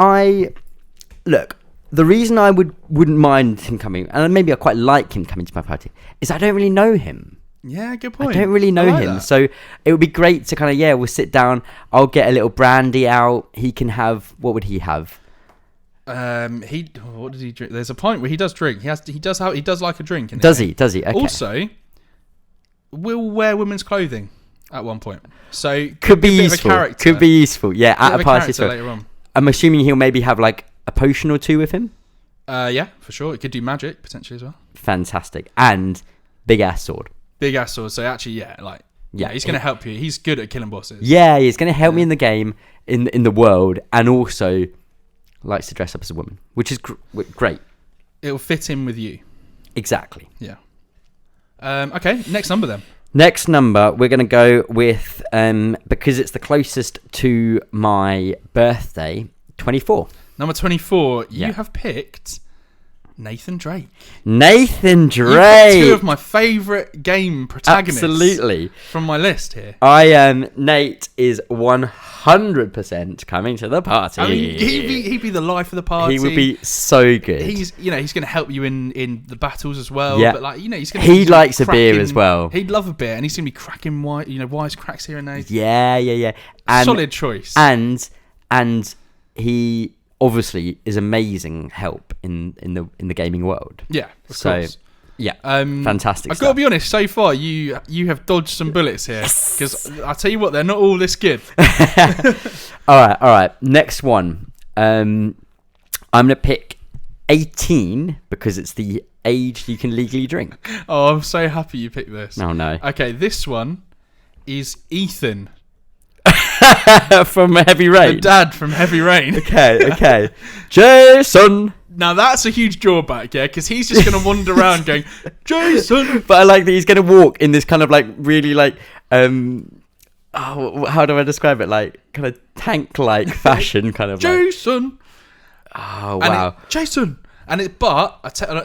[SPEAKER 1] look. The reason I wouldn't mind him coming, and maybe I quite like him coming to my party, is I don't really know him.
[SPEAKER 2] Yeah, good point.
[SPEAKER 1] I don't really know him, so it would be great to kind of we'll sit down. I'll get a little brandy out. He can have, what would he have?
[SPEAKER 2] What does he drink? There's a point where he does drink. He does like a drink.
[SPEAKER 1] Does he? Okay.
[SPEAKER 2] Also, will wear women's clothing at one point, so
[SPEAKER 1] could be useful. Could be useful. Yeah, at a party
[SPEAKER 2] later on.
[SPEAKER 1] I'm assuming he'll maybe have like a potion or 2 with him.
[SPEAKER 2] Yeah, for sure. It could do magic potentially as well.
[SPEAKER 1] Fantastic. And big ass sword.
[SPEAKER 2] Big ass sword. So actually, he's going to help you. He's good at killing bosses.
[SPEAKER 1] Yeah, he's going to help me in the game, in the world, and also likes to dress up as a woman, which is great.
[SPEAKER 2] It'll fit in with you.
[SPEAKER 1] Exactly.
[SPEAKER 2] Yeah. Okay, next number then.
[SPEAKER 1] Next number, we're going to go with, because it's the closest to my birthday, 24.
[SPEAKER 2] Number 24, you have picked Nathan Drake.
[SPEAKER 1] Nathan Drake!
[SPEAKER 2] You picked 2 of my favourite game protagonists.
[SPEAKER 1] Absolutely.
[SPEAKER 2] From my list here.
[SPEAKER 1] Nate is 100% coming to the party.
[SPEAKER 2] I mean, he'd be the life of the party.
[SPEAKER 1] He would be so good.
[SPEAKER 2] He's going to help you in the battles as well.
[SPEAKER 1] Yeah.
[SPEAKER 2] But like, he's going.
[SPEAKER 1] He likes a beer as well.
[SPEAKER 2] He'd love a beer, and he's going to be cracking wise cracks here and there.
[SPEAKER 1] Yeah. And,
[SPEAKER 2] solid choice.
[SPEAKER 1] And he obviously is amazing help in the gaming world.
[SPEAKER 2] Yeah, of course.
[SPEAKER 1] Yeah, fantastic.
[SPEAKER 2] I've got to be honest. So far, you have dodged some bullets here, because I tell you what, they're not all this good.
[SPEAKER 1] All right. Next one. I'm gonna pick 18 because it's the age you can legally drink.
[SPEAKER 2] Oh, I'm so happy you picked this.
[SPEAKER 1] Oh no.
[SPEAKER 2] Okay, this one is Ethan.
[SPEAKER 1] From Heavy Rain.
[SPEAKER 2] The dad from Heavy Rain.
[SPEAKER 1] Okay. Jason.
[SPEAKER 2] Now that's a huge drawback, yeah, because he's just going to wander around going, Jason.
[SPEAKER 1] But I like that he's going to walk in this kind of like really like, how do I describe it? Like kind of tank-like fashion, kind of.
[SPEAKER 2] Jason.
[SPEAKER 1] Oh wow.
[SPEAKER 2] Jason.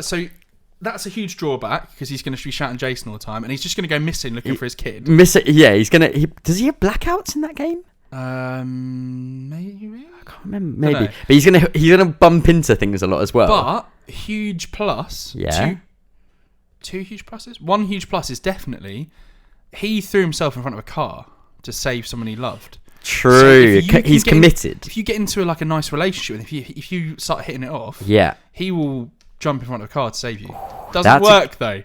[SPEAKER 2] So that's a huge drawback because he's going to be shouting Jason all the time, and he's just going to go missing looking for his kid.
[SPEAKER 1] Yeah, does he have blackouts in that game?
[SPEAKER 2] Maybe.
[SPEAKER 1] I can't remember. Maybe, but he's gonna bump into things a lot as well.
[SPEAKER 2] But huge plus.
[SPEAKER 1] Yeah.
[SPEAKER 2] Two huge pluses. One huge plus is definitely he threw himself in front of a car to save someone he loved.
[SPEAKER 1] True. So he's committed.
[SPEAKER 2] If you get into a nice relationship, if you start hitting it off, he will jump in front of a car to save you. Doesn't work though.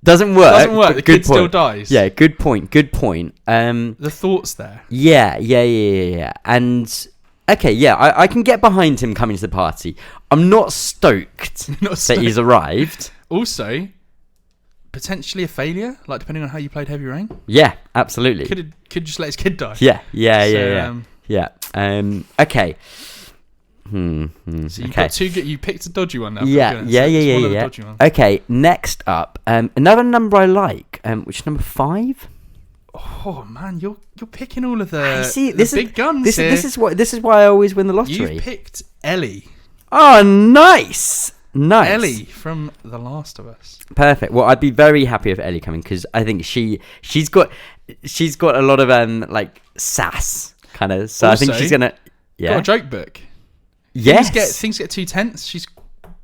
[SPEAKER 1] Doesn't work.
[SPEAKER 2] The kid still dies.
[SPEAKER 1] Yeah, good point.
[SPEAKER 2] The thoughts there.
[SPEAKER 1] Yeah. And okay, I can get behind him coming to the party. I'm not stoked that he's arrived.
[SPEAKER 2] Also, potentially a failure, like depending on how you played Heavy Rain.
[SPEAKER 1] Yeah, absolutely.
[SPEAKER 2] Could just let his kid die.
[SPEAKER 1] Yeah. Okay.
[SPEAKER 2] So you've got 2 you picked a dodgy one now.
[SPEAKER 1] Yeah. Okay, next up, another number I like, which is number 5.
[SPEAKER 2] Oh man, you're picking all of the,
[SPEAKER 1] see,
[SPEAKER 2] the big guns here.
[SPEAKER 1] This is why I always win the lottery.
[SPEAKER 2] You picked Ellie.
[SPEAKER 1] Oh, nice.
[SPEAKER 2] Ellie from The Last of Us.
[SPEAKER 1] Perfect. Well, I'd be very happy with Ellie coming because I think she's got a lot of like sass kind of. So
[SPEAKER 2] Also,
[SPEAKER 1] I think she's gonna. Yeah.
[SPEAKER 2] Got a joke book.
[SPEAKER 1] Yes.
[SPEAKER 2] Things get too tense. She's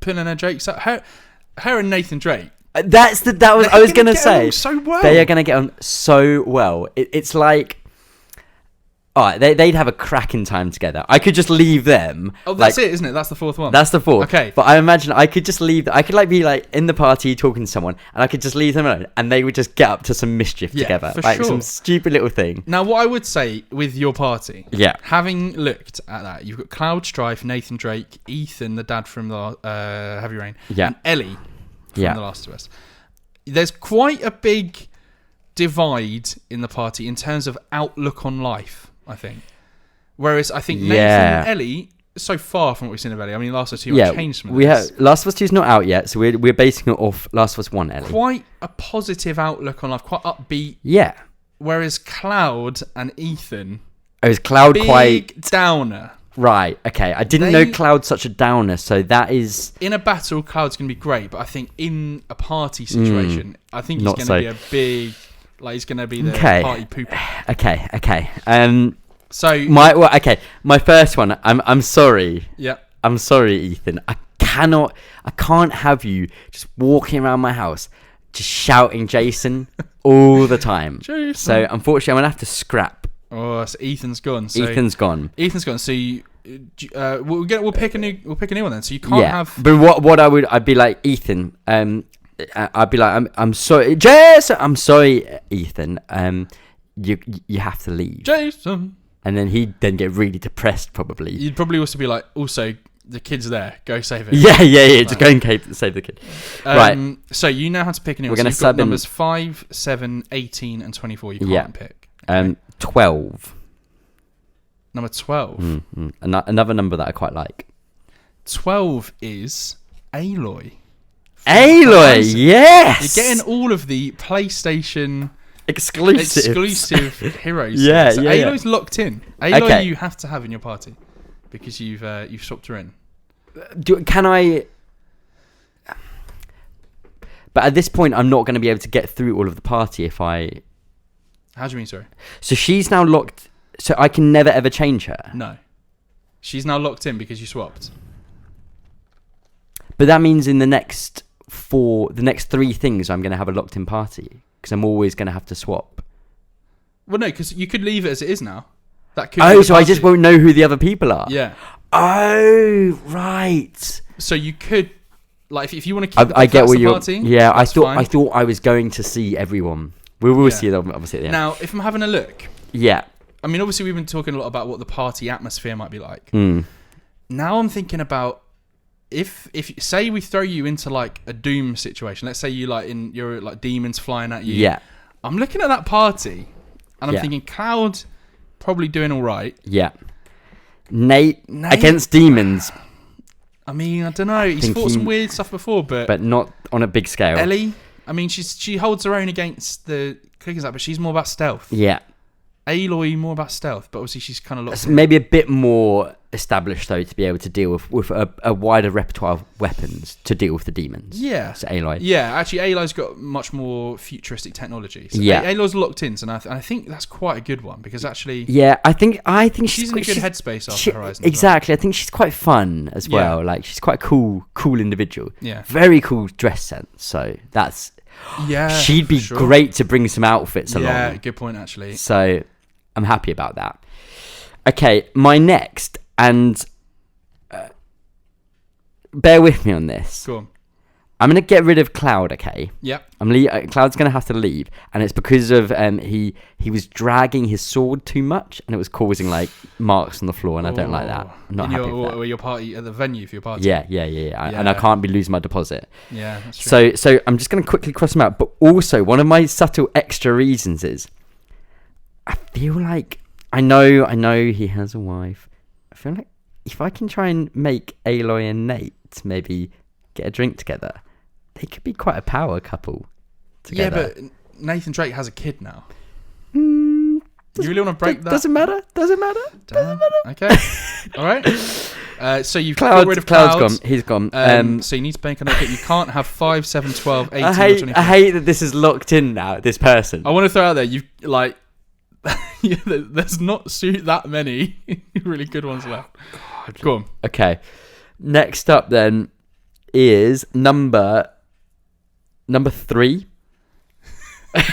[SPEAKER 2] putting in her jokes out. Her and Nathan Drake.
[SPEAKER 1] I was gonna say
[SPEAKER 2] so well.
[SPEAKER 1] They are gonna get on so well. It's like, all right, they'd have a cracking time together. I could just leave them.
[SPEAKER 2] Oh, that's it, isn't it? That's the fourth one.
[SPEAKER 1] That's the fourth.
[SPEAKER 2] Okay.
[SPEAKER 1] But I imagine I could just leave. I could be like in the party talking to someone, and I could just leave them alone, and they would just get up to some mischief together,
[SPEAKER 2] for
[SPEAKER 1] like
[SPEAKER 2] sure.
[SPEAKER 1] some stupid little thing.
[SPEAKER 2] Now, what I would say with your party,
[SPEAKER 1] Yeah.
[SPEAKER 2] having looked at that, you've got Cloud, Strife, Nathan Drake, Ethan, the dad from the Heavy Rain,
[SPEAKER 1] Yeah.
[SPEAKER 2] and Ellie from
[SPEAKER 1] Yeah.
[SPEAKER 2] The Last of Us. There's quite a big divide in the party in terms of outlook on life, I think. Whereas I think Nathan and Ellie, so far from what we've seen of Ellie, I mean, Last of Us 2 have changed some of this.
[SPEAKER 1] Last of Us 2 is not out yet, so we're basing it off Last of Us 1, Ellie.
[SPEAKER 2] Quite a positive outlook on life, quite upbeat.
[SPEAKER 1] Yeah.
[SPEAKER 2] Whereas Cloud and Ethan,
[SPEAKER 1] It was Cloud
[SPEAKER 2] big
[SPEAKER 1] quite
[SPEAKER 2] downer.
[SPEAKER 1] right. Okay, I didn't know Cloud's such a downer, so that is
[SPEAKER 2] in a battle. Cloud's going to be great, but I think in a party situation, I think he's
[SPEAKER 1] not
[SPEAKER 2] going
[SPEAKER 1] so.
[SPEAKER 2] to be a big, like he's going to be the party pooper.
[SPEAKER 1] Okay.
[SPEAKER 2] So
[SPEAKER 1] my first one. I'm sorry.
[SPEAKER 2] Yeah.
[SPEAKER 1] I'm sorry, Ethan. I can't have you just walking around my house, just shouting Jason all the time.
[SPEAKER 2] Jason.
[SPEAKER 1] So unfortunately, I'm gonna have to scrap.
[SPEAKER 2] Oh, so Ethan's gone. So
[SPEAKER 1] Ethan's gone.
[SPEAKER 2] So we'll pick a new one then. So you can't have.
[SPEAKER 1] But I'd be like, Ethan. I'd be like, I'm sorry, Jason. I'm sorry, Ethan. You have to leave,
[SPEAKER 2] Jason.
[SPEAKER 1] And then he'd then get really depressed, probably.
[SPEAKER 2] You'd probably also be like, also the kid's there. Go save it.
[SPEAKER 1] Yeah. Just go and save the kid. Right.
[SPEAKER 2] So you now have to pick a new one.
[SPEAKER 1] We're going
[SPEAKER 2] to sub numbers 5, 7, 18, and 24. You can't pick. Okay.
[SPEAKER 1] 12.
[SPEAKER 2] Number 12.
[SPEAKER 1] Mm-hmm. Another number that I quite like.
[SPEAKER 2] 12 is Aloy.
[SPEAKER 1] Aloy, yes!
[SPEAKER 2] You're getting all of the PlayStation
[SPEAKER 1] exclusive
[SPEAKER 2] heroes.
[SPEAKER 1] Yeah,
[SPEAKER 2] so
[SPEAKER 1] yeah.
[SPEAKER 2] Aloy's locked in. Aloy you have to have in your party because you've swapped her in.
[SPEAKER 1] Can I? But at this point, I'm not going to be able to get through all of the party if I.
[SPEAKER 2] How do you mean, sorry?
[SPEAKER 1] So she's now locked. So I can never ever change her.
[SPEAKER 2] No, she's now locked in because you swapped.
[SPEAKER 1] But that means in the next 3 things, I'm going to have a locked in party because I'm always going to have to swap.
[SPEAKER 2] Well, no, because you could leave it as it is now. That could.
[SPEAKER 1] So I just won't know who the other people are.
[SPEAKER 2] Yeah.
[SPEAKER 1] Oh, right.
[SPEAKER 2] So you could, like, if you want to keep
[SPEAKER 1] I get what you're.
[SPEAKER 2] Party,
[SPEAKER 1] yeah, I thought I was going to see everyone. We will see them obviously at the end.
[SPEAKER 2] Now, if I'm having a look.
[SPEAKER 1] Yeah.
[SPEAKER 2] I mean, obviously, we've been talking a lot about what the party atmosphere might be like.
[SPEAKER 1] Mm.
[SPEAKER 2] Now I'm thinking about if say we throw you into like a Doom situation. Let's say you're like demons flying at you.
[SPEAKER 1] Yeah.
[SPEAKER 2] I'm looking at that party, and I'm thinking Cloud probably doing all right.
[SPEAKER 1] Yeah. Nate against demons.
[SPEAKER 2] I mean, I don't know. He's fought some weird stuff before, but
[SPEAKER 1] not on a big scale.
[SPEAKER 2] Ellie, I mean, she holds her own against the clickers, but she's more about stealth.
[SPEAKER 1] Yeah.
[SPEAKER 2] Aloy more about stealth, but obviously she's kind of locked in.
[SPEAKER 1] Maybe a bit more established though to be able to deal with a wider repertoire of weapons to deal with the demons.
[SPEAKER 2] Yeah.
[SPEAKER 1] So Aloy.
[SPEAKER 2] Yeah, actually Aloy's got much more futuristic technology. So Aloy's locked in, and I think that's quite a good one because actually.
[SPEAKER 1] Yeah, I think
[SPEAKER 2] she's in a good headspace after Horizon.
[SPEAKER 1] Exactly, I think she's quite fun as well. Yeah. Like she's quite a cool individual.
[SPEAKER 2] Yeah.
[SPEAKER 1] Very cool dress sense. So that's.
[SPEAKER 2] Yeah.
[SPEAKER 1] She'd be great to bring some outfits along.
[SPEAKER 2] Yeah, good point actually.
[SPEAKER 1] So I'm happy about that. Okay, my next, and bear with me on this.
[SPEAKER 2] Go on.
[SPEAKER 1] I'm going to get rid of Cloud, okay?
[SPEAKER 2] Yep.
[SPEAKER 1] Cloud's going to have to leave, and it's because of he was dragging his sword too much, and it was causing like marks on the floor, and I don't like that. I'm not happy with that.
[SPEAKER 2] Your party at the venue for your party.
[SPEAKER 1] Yeah. And I can't be losing my deposit.
[SPEAKER 2] Yeah, that's true.
[SPEAKER 1] So I'm just going to quickly cross them out. But also, one of my subtle extra reasons is I feel like I know he has a wife. I feel like if I can try and make Aloy and Nate maybe get a drink together, they could be quite a power couple together.
[SPEAKER 2] Yeah, but Nathan Drake has a kid now. You really want to break that?
[SPEAKER 1] Doesn't matter.
[SPEAKER 2] Damn. Okay. All right. So you've got rid of Cloud's
[SPEAKER 1] gone. He's gone.
[SPEAKER 2] So you need to make a note that you can't have 5, 7, 12, 18,
[SPEAKER 1] I
[SPEAKER 2] or 24.
[SPEAKER 1] hate that this is locked in now. This person.
[SPEAKER 2] I want to throw out there. You've like. There's not that many really good ones left. God. Go on.
[SPEAKER 1] Okay. Next up then is number 3.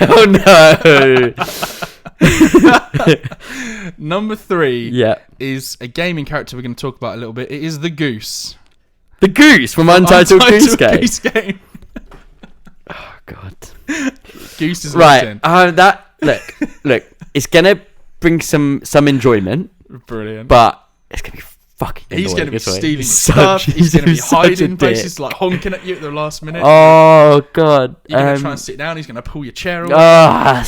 [SPEAKER 1] Oh no.
[SPEAKER 2] Number 3 is a gaming character we're going to talk about a little bit. It is the goose.
[SPEAKER 1] The goose from Untitled Goose Game. Oh god.
[SPEAKER 2] Goose is
[SPEAKER 1] right. Look. It's gonna bring some enjoyment.
[SPEAKER 2] Brilliant.
[SPEAKER 1] But it's gonna be fucking annoying.
[SPEAKER 2] He's gonna be stealing stuff. He's gonna be hiding places, like honking at you at the last minute.
[SPEAKER 1] Oh god.
[SPEAKER 2] You're gonna try and sit down. He's gonna pull your chair away.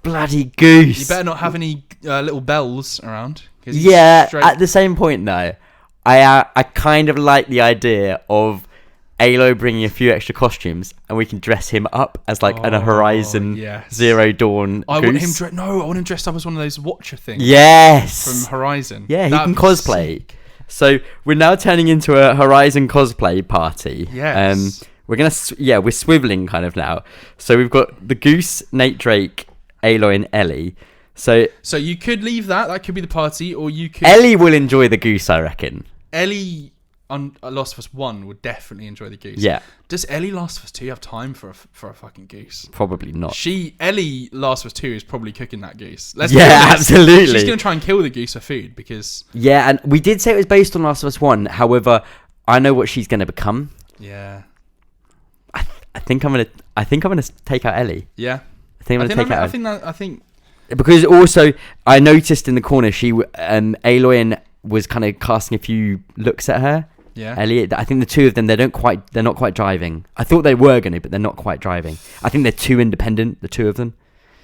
[SPEAKER 1] Bloody goose.
[SPEAKER 2] You better not have any little bells around.
[SPEAKER 1] At the same point though, I kind of like the idea of Alo bringing a few extra costumes and we can dress him up as like an Horizon Zero Dawn
[SPEAKER 2] I
[SPEAKER 1] goose.
[SPEAKER 2] want him dressed up as one of those Watcher things.
[SPEAKER 1] Yes.
[SPEAKER 2] From Horizon.
[SPEAKER 1] Yeah, he can cosplay. So we're now turning into a Horizon cosplay party.
[SPEAKER 2] Yes.
[SPEAKER 1] We're swiveling kind of now. So we've got the goose, Nate Drake, Aloy and Ellie. So
[SPEAKER 2] you could leave that could be the party, or you could...
[SPEAKER 1] Ellie will enjoy the goose, I reckon.
[SPEAKER 2] Ellie on Last of Us 1 would definitely enjoy the goose.
[SPEAKER 1] Yeah.
[SPEAKER 2] Does Ellie Last of Us 2 have time for a fucking goose?
[SPEAKER 1] Probably not.
[SPEAKER 2] Ellie Last of Us 2 is probably cooking that goose.
[SPEAKER 1] Absolutely.
[SPEAKER 2] She's going to try and kill the goose for food because...
[SPEAKER 1] Yeah, and we did say it was based on Last of Us 1. However, I know what she's going to become.
[SPEAKER 2] Yeah.
[SPEAKER 1] I think I'm gonna take out Ellie.
[SPEAKER 2] Yeah.
[SPEAKER 1] I think because also I noticed in the corner Aloy was kind of casting a few looks at her.
[SPEAKER 2] Yeah.
[SPEAKER 1] Ellie, I think the two of them they're not quite driving. I thought they were gonna, but they're not quite driving. I think they're too independent, the two of them.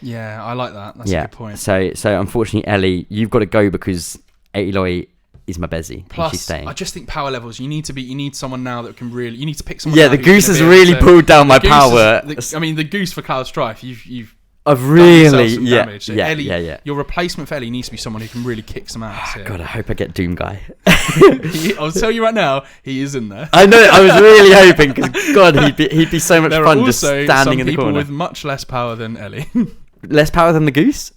[SPEAKER 2] Yeah, I like that. That's a good point.
[SPEAKER 1] So unfortunately, Ellie, you've got to go because Aloy is my Bezzy.
[SPEAKER 2] Plus,
[SPEAKER 1] she's staying.
[SPEAKER 2] I just think power levels. You need someone now that can really. You need to pick someone.
[SPEAKER 1] Yeah, the goose has really pulled down my power.
[SPEAKER 2] The goose for Cloud Strife.
[SPEAKER 1] I've really
[SPEAKER 2] damage. So
[SPEAKER 1] yeah,
[SPEAKER 2] Ellie,
[SPEAKER 1] yeah.
[SPEAKER 2] Your replacement for Ellie needs to be someone who can really kick some ass.
[SPEAKER 1] God, I hope I get Doom Guy.
[SPEAKER 2] I'll tell you right now, he is in there.
[SPEAKER 1] I know. I was really hoping because God, he'd be so much fun just standing in the corner.
[SPEAKER 2] People with much less power than Ellie.
[SPEAKER 1] Less power than the goose?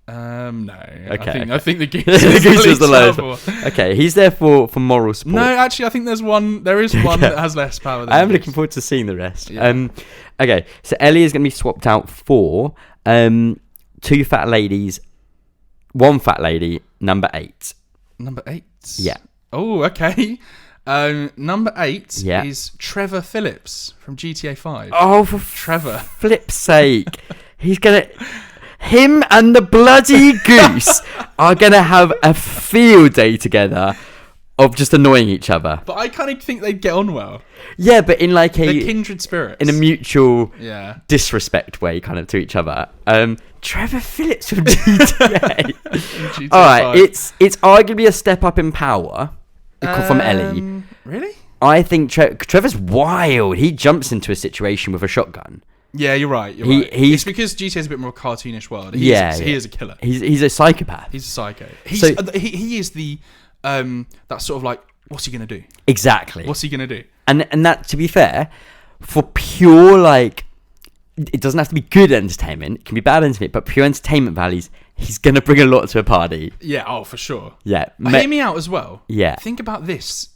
[SPEAKER 2] No.
[SPEAKER 1] Okay.
[SPEAKER 2] I think the goose.
[SPEAKER 1] The goose is the lowest. Okay, he's there for moral support.
[SPEAKER 2] No, actually, I think there is one that has less power than
[SPEAKER 1] I am looking forward to seeing the rest. Yeah. Okay, so Ellie is going to be swapped out for 2 fat ladies, 1 fat lady, number 8.
[SPEAKER 2] Number 8?
[SPEAKER 1] Yeah.
[SPEAKER 2] Oh, okay. Number 8 is Trevor Phillips from GTA 5.
[SPEAKER 1] Oh, for
[SPEAKER 2] Trevor.
[SPEAKER 1] Flip's sake. Him and the bloody goose are going to have a field day together of just annoying each other.
[SPEAKER 2] But I kind of think they'd get on well.
[SPEAKER 1] Yeah, but in like
[SPEAKER 2] They're kindred spirits.
[SPEAKER 1] In a mutual disrespect way kind of to each other. Trevor Phillips from GTA. All right, it's arguably a step up in power from Ellie.
[SPEAKER 2] Really?
[SPEAKER 1] I think Trevor's wild. He jumps into a situation with a shotgun.
[SPEAKER 2] Yeah, you're right. It's because GTA's a bit more cartoonish world. He is a killer.
[SPEAKER 1] He's a psychopath.
[SPEAKER 2] He's a psycho. He is the that sort of like, what's he gonna do?
[SPEAKER 1] Exactly.
[SPEAKER 2] What's he gonna do?
[SPEAKER 1] And that, to be fair, for pure like, it doesn't have to be good entertainment. It can be bad entertainment, but pure entertainment values, he's gonna bring a lot to a party.
[SPEAKER 2] Yeah. Oh, for sure.
[SPEAKER 1] Yeah.
[SPEAKER 2] Hear me out as well.
[SPEAKER 1] Yeah.
[SPEAKER 2] Think about this.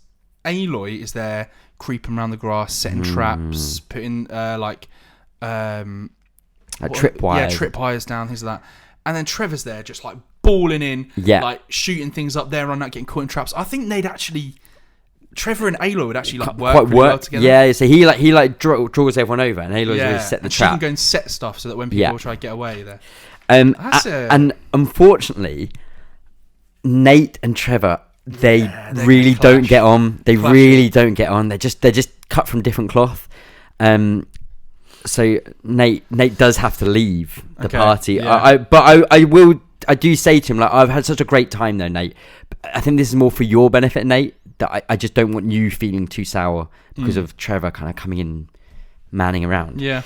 [SPEAKER 2] Aloy is there creeping around the grass, setting traps, putting tripwires. Yeah, tripwires down, things like that. And then Trevor's there just like balling in, like shooting things up there, running out, getting caught in traps. I think Trevor and Aloy would actually like work really well together.
[SPEAKER 1] Yeah, so he draws everyone over, and Aloy's always set the trap.
[SPEAKER 2] She can go and set stuff so that when people try to get away there.
[SPEAKER 1] And unfortunately, Nate and Trevor, they really don't get on. They really don't get on. They're just cut from different cloth. So Nate does have to leave the party. Yeah. I do say to him, like, I've had such a great time though, Nate. I think this is more for your benefit, Nate. That I just don't want you feeling too sour because of Trevor kind of coming in, manning around.
[SPEAKER 2] Yeah.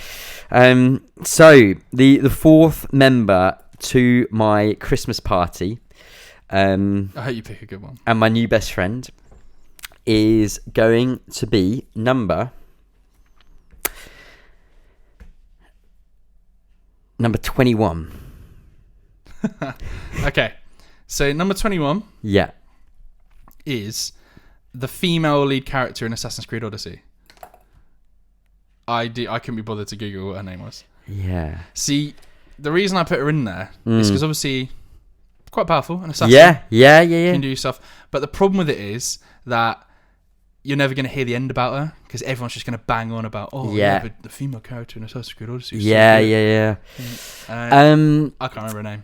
[SPEAKER 1] So the fourth member to my Christmas party.
[SPEAKER 2] I hope you pick a good one.
[SPEAKER 1] And my new best friend is going to be number 21.
[SPEAKER 2] Okay, so number 21 is the female lead character in Assassin's Creed Odyssey. I couldn't be bothered to Google what her name was.
[SPEAKER 1] Yeah.
[SPEAKER 2] See, the reason I put her in there is because obviously quite powerful, an assassin.
[SPEAKER 1] Yeah.
[SPEAKER 2] You can do stuff. But the problem with it is that you're never going to hear the end about her because everyone's just going to bang on about, but the female character in Assassin's Creed Odyssey.
[SPEAKER 1] Yeah.
[SPEAKER 2] I can't remember her name.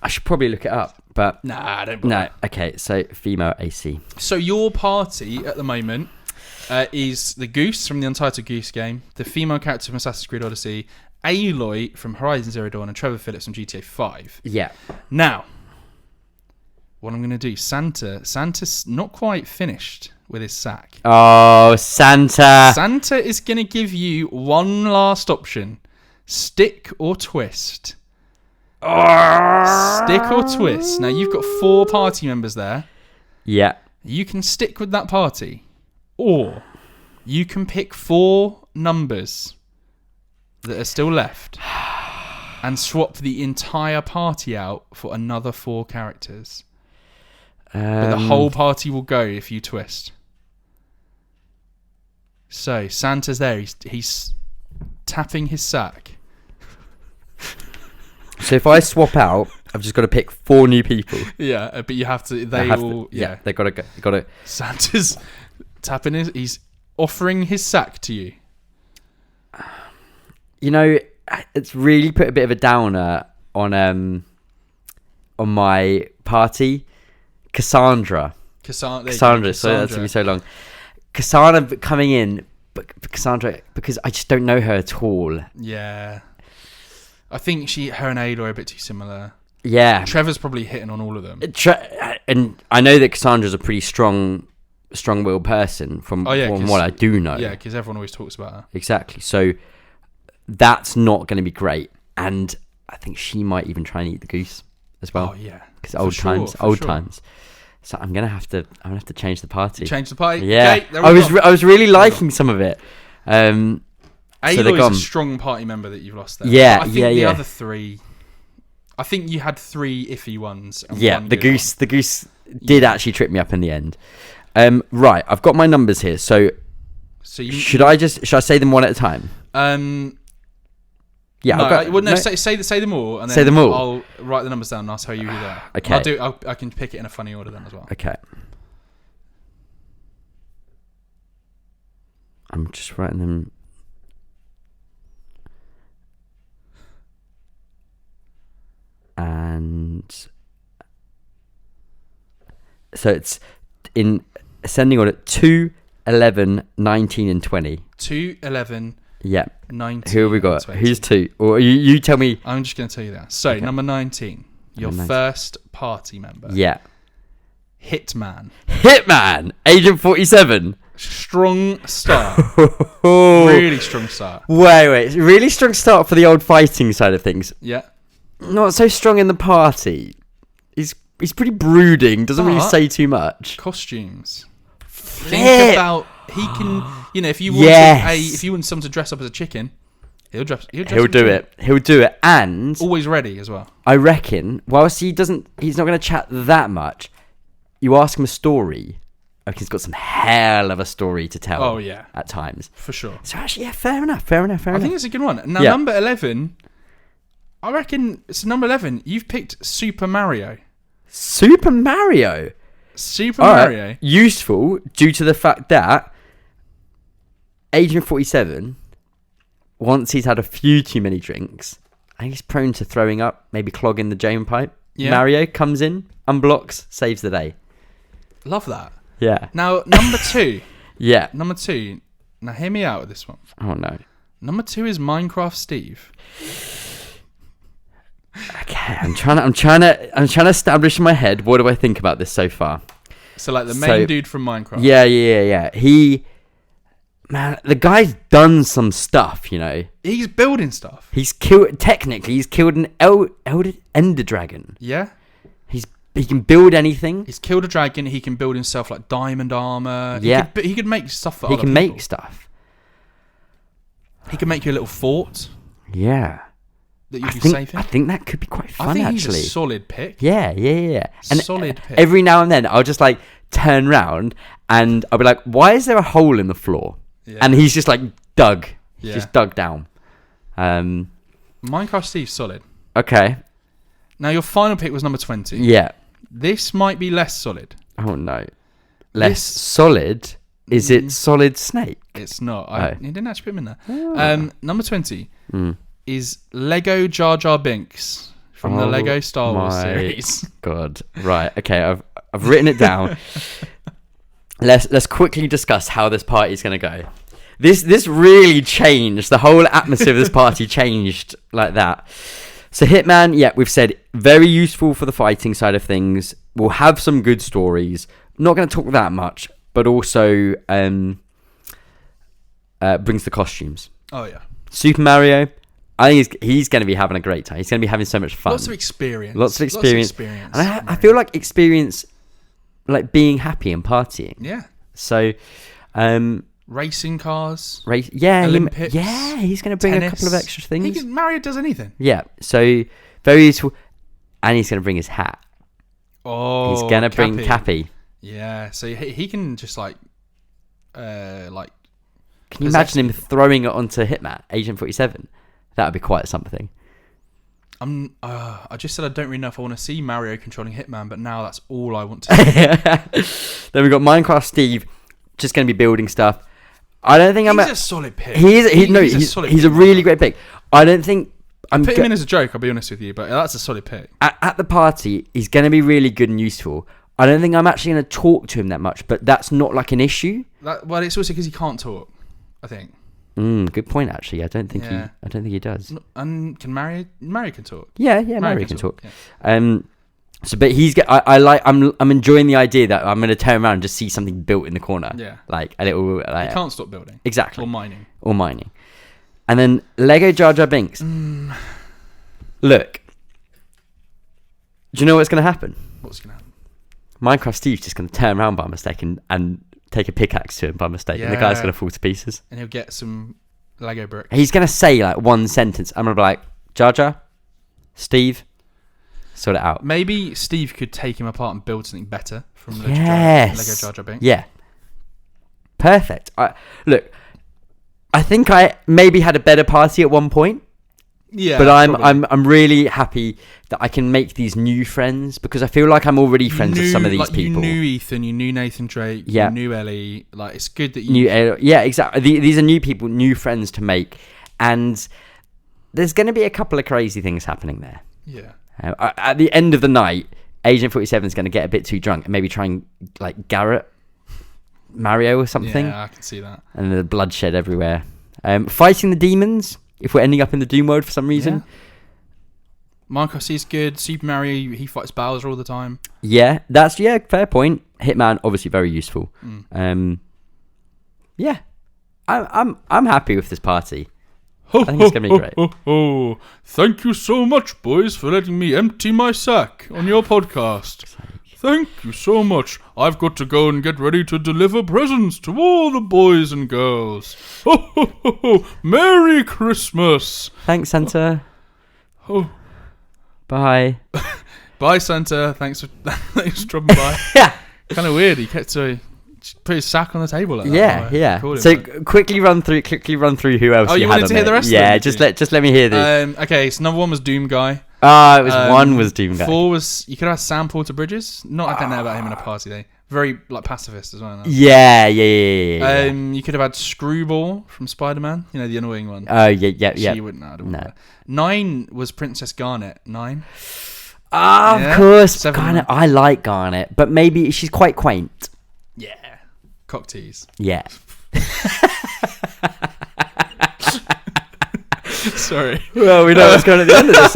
[SPEAKER 1] I should probably look it up, but
[SPEAKER 2] nah, I don't bother.
[SPEAKER 1] No. Okay, so female AC.
[SPEAKER 2] So your party at the moment is the Goose from the Untitled Goose Game, the female character from Assassin's Creed Odyssey, Aloy from Horizon Zero Dawn, and Trevor Phillips from GTA 5.
[SPEAKER 1] Yeah.
[SPEAKER 2] Now, what I'm going to do, Santa's not quite finished with his sack.
[SPEAKER 1] Oh, Santa.
[SPEAKER 2] Santa is going to give you one last option. Stick or twist. Stick or twist. Now, you've got 4 party members there.
[SPEAKER 1] Yeah.
[SPEAKER 2] You can stick with that party. Or you can pick 4 numbers that are still left and swap the entire party out for another 4 characters. But the whole party will go if you twist. So, Santa's there. He's tapping his sack.
[SPEAKER 1] So if I swap out, I've just got to pick 4 new people.
[SPEAKER 2] Yeah, but you have to. They got
[SPEAKER 1] to go.
[SPEAKER 2] Santa's tapping he's offering his sack to you.
[SPEAKER 1] You know, it's really put a bit of a downer on my party. Cassandra. So that's going to be so long. Cassandra coming in, but Cassandra, because I just don't know her at all.
[SPEAKER 2] Yeah. I think her and Aloy are a bit too similar.
[SPEAKER 1] Yeah.
[SPEAKER 2] Trevor's probably hitting on all of them.
[SPEAKER 1] And I know that Cassandra's a pretty strong-willed person from what I do know.
[SPEAKER 2] Yeah, because everyone always talks about her.
[SPEAKER 1] Exactly. So that's not going to be great. And I think she might even try and eat the goose as well.
[SPEAKER 2] Oh, yeah.
[SPEAKER 1] Because old times. So I'm gonna have to change the party.
[SPEAKER 2] Change the party.
[SPEAKER 1] Yeah,
[SPEAKER 2] okay,
[SPEAKER 1] I was really liking some of it.
[SPEAKER 2] Aloy is a strong party member that you've lost there.
[SPEAKER 1] Yeah,
[SPEAKER 2] I think the other 3. I think you had 3 iffy ones. And one
[SPEAKER 1] the goose. The goose did actually trip me up in the end. Right, I've got my numbers here. So should I say them one at a time? Yeah.
[SPEAKER 2] Say them all, and then
[SPEAKER 1] say them all.
[SPEAKER 2] I'll write the numbers down and I'll tell you who they are.
[SPEAKER 1] Okay.
[SPEAKER 2] I can pick it in a funny order then as well.
[SPEAKER 1] Okay. I'm just writing them. And so it's in ascending order: 2, 11, 19, and 20. 2, 11. Yeah. 19. Who have we got? 20. Who's 2? Or you tell me.
[SPEAKER 2] I'm just going to tell you that. So, number 19. Your first party member.
[SPEAKER 1] Yeah.
[SPEAKER 2] Hitman.
[SPEAKER 1] Agent 47.
[SPEAKER 2] Strong start. Really strong start.
[SPEAKER 1] Wait. Really strong start for the old fighting side of things.
[SPEAKER 2] Yeah.
[SPEAKER 1] Not so strong in the party. He's pretty brooding. Doesn't really say too much.
[SPEAKER 2] Costumes. Think about... He can, if you want someone to dress up as a chicken, he'll do it, and always ready as well.
[SPEAKER 1] I reckon. Whilst he's not going to chat that much. You ask him a story. Okay, he's got some hell of a story to tell.
[SPEAKER 2] Oh yeah,
[SPEAKER 1] at times
[SPEAKER 2] for sure.
[SPEAKER 1] So actually, fair enough. I
[SPEAKER 2] think it's a good one. Now number 11, I reckon it's number 11. You've picked Super Mario. Mario.
[SPEAKER 1] Useful due to the fact that Agent 47, once he's had a few too many drinks, I think he's prone to throwing up, maybe clogging the drain pipe. Yeah. Mario comes in, unblocks, saves the day.
[SPEAKER 2] Love that.
[SPEAKER 1] Yeah.
[SPEAKER 2] Now, number 2.
[SPEAKER 1] Yeah.
[SPEAKER 2] Number 2. Now, hear me out with this one.
[SPEAKER 1] Oh, no.
[SPEAKER 2] Number 2 is Minecraft Steve.
[SPEAKER 1] Okay, I'm trying to establish in my head, what do I think about this so far?
[SPEAKER 2] So, like the main dude from Minecraft.
[SPEAKER 1] Yeah. man, the guy's done some stuff, you know.
[SPEAKER 2] He's building stuff.
[SPEAKER 1] He's killed an elder ender dragon.
[SPEAKER 2] Yeah.
[SPEAKER 1] He can build anything.
[SPEAKER 2] He's killed a dragon. He can build himself like diamond armor.
[SPEAKER 1] Yeah.
[SPEAKER 2] He could make stuff for
[SPEAKER 1] He
[SPEAKER 2] other
[SPEAKER 1] can
[SPEAKER 2] people.
[SPEAKER 1] make stuff.
[SPEAKER 2] He can make you a little fort
[SPEAKER 1] Yeah.
[SPEAKER 2] that you'll be
[SPEAKER 1] think,
[SPEAKER 2] safe in.
[SPEAKER 1] I think that could be quite fun,
[SPEAKER 2] I think
[SPEAKER 1] actually.
[SPEAKER 2] he's a solid pick.
[SPEAKER 1] Yeah. And
[SPEAKER 2] Solid pick.
[SPEAKER 1] every now and then, I'll just like turn round and I'll be like, why is there a hole in the floor?
[SPEAKER 2] Yeah.
[SPEAKER 1] And he's just like dug. He's
[SPEAKER 2] Yeah.
[SPEAKER 1] just dug down.
[SPEAKER 2] Minecraft Steve's solid.
[SPEAKER 1] Okay.
[SPEAKER 2] Now, your final pick was number 20.
[SPEAKER 1] Yeah.
[SPEAKER 2] This might be less solid.
[SPEAKER 1] Oh, no. Less solid? Is it Solid Snake?
[SPEAKER 2] It's not. You didn't actually put him in
[SPEAKER 1] Oh.
[SPEAKER 2] there. Number 20 is Lego Jar Jar Binks from the Lego Star Wars series.
[SPEAKER 1] God. Right. Okay. I've written it down. Let's quickly discuss how this party is going to go. This really changed. The whole atmosphere of this party changed like that. So Hitman, yeah, we've said very useful for the fighting side of things. We'll have some good stories. Not going to talk that much, but also brings the costumes.
[SPEAKER 2] Oh, yeah.
[SPEAKER 1] Super Mario, I think he's going to be having a great time. He's going to be having so much fun.
[SPEAKER 2] Lots of experience.
[SPEAKER 1] And I feel like experience, like being happy and partying.
[SPEAKER 2] Yeah.
[SPEAKER 1] So,
[SPEAKER 2] racing cars.
[SPEAKER 1] Olympics. He's going to bring
[SPEAKER 2] tennis.
[SPEAKER 1] a couple of extra things.
[SPEAKER 2] Mario does anything.
[SPEAKER 1] Yeah, so very useful. And he's going to bring his hat.
[SPEAKER 2] Oh,
[SPEAKER 1] he's going to bring Cappy.
[SPEAKER 2] Yeah, so he can just like.
[SPEAKER 1] Can you imagine him throwing it onto Hitman, Agent 47? That would be quite something.
[SPEAKER 2] I just said I don't really know if I want to see Mario controlling Hitman, but now that's all I want to see.
[SPEAKER 1] Then we've got Minecraft Steve, just going to be building stuff. I don't think
[SPEAKER 2] he's a solid pick.
[SPEAKER 1] He's a really great pick. I don't think
[SPEAKER 2] put him in as a joke, I'll be honest with you, but that's a solid pick.
[SPEAKER 1] At the party, he's going to be really good and useful. I don't think I'm actually going to talk to him that much, but that's not like an issue.
[SPEAKER 2] Well, it's also because he can't talk, I think.
[SPEAKER 1] Good point. Actually, I don't think he does.
[SPEAKER 2] And can Mario can talk?
[SPEAKER 1] Yeah, Mario can talk.
[SPEAKER 2] Yeah.
[SPEAKER 1] But I'm enjoying the idea that I'm going to turn around and just see something built in the corner.
[SPEAKER 2] Yeah,
[SPEAKER 1] like a little. Like,
[SPEAKER 2] you can't stop building.
[SPEAKER 1] Exactly.
[SPEAKER 2] Or mining.
[SPEAKER 1] And then Lego Jar Jar Binks. Look, do you know what's going to happen?
[SPEAKER 2] What's going to happen?
[SPEAKER 1] Minecraft Steve's just going to turn around by mistake and take a pickaxe to him by mistake, and the guy's going to fall to pieces.
[SPEAKER 2] And he'll get some Lego bricks.
[SPEAKER 1] He's going to say like one sentence. I'm going to be like, Jar Jar, Steve, sort it out.
[SPEAKER 2] Maybe Steve could take him apart and build something better from Lego Jar Jar Binks.
[SPEAKER 1] Yeah. Perfect. Look, I think I maybe had a better party at one point.
[SPEAKER 2] Yeah,
[SPEAKER 1] but I'm really happy that I can make these new friends, because I feel like I'm already friends with some of these people.
[SPEAKER 2] You knew Ethan, you knew Nathan Drake, you knew Ellie. Like, it's good that you
[SPEAKER 1] exactly. These are new people, new friends to make, and there's going to be a couple of crazy things happening there.
[SPEAKER 2] Yeah.
[SPEAKER 1] At the end of the night, Agent 47 is going to get a bit too drunk and maybe try and like Garrett Mario or something.
[SPEAKER 2] Yeah, I can see that.
[SPEAKER 1] And the bloodshed everywhere. Fighting the demons. If we're ending up in the Doom world for some reason.
[SPEAKER 2] Minecraft C's good. Super Mario, he fights Bowser all the time.
[SPEAKER 1] Yeah, fair point. Hitman, obviously very useful. Yeah, I'm happy with this party. I think it's gonna be great.
[SPEAKER 2] Thank you so much, boys, for letting me empty my sack on your podcast. Thank you so much. I've got to go and get ready to deliver presents to all the boys and girls. Ho, ho, ho, ho. Merry Christmas.
[SPEAKER 1] Thanks, Santa. Bye.
[SPEAKER 2] Bye, Santa. Thanks for dropping by.
[SPEAKER 1] Yeah.
[SPEAKER 2] Kind of weird. He kept to put his sack on the table like
[SPEAKER 1] that. Yeah. So quickly run through who else.
[SPEAKER 2] Oh, you wanted to hear the rest?
[SPEAKER 1] Yeah, just let me hear this.
[SPEAKER 2] Okay, so number 1 was Doom Guy.
[SPEAKER 1] It was 1 was Doom Guy.
[SPEAKER 2] 4 was, you could have Sam Porter Bridges. I don't know about him in a party though. Very like pacifist as well.
[SPEAKER 1] Yeah.
[SPEAKER 2] You could have had Screwball from Spider-Man. You know, the annoying one.
[SPEAKER 1] Oh yeah.
[SPEAKER 2] She wouldn't know. No. 9 was Princess Garnet. 9.
[SPEAKER 1] Of course. Garnet. I like Garnet, but maybe she's quite quaint.
[SPEAKER 2] Yeah. Cock tease.
[SPEAKER 1] Yeah.
[SPEAKER 2] Sorry.
[SPEAKER 1] Well, we know what's going on at the end of this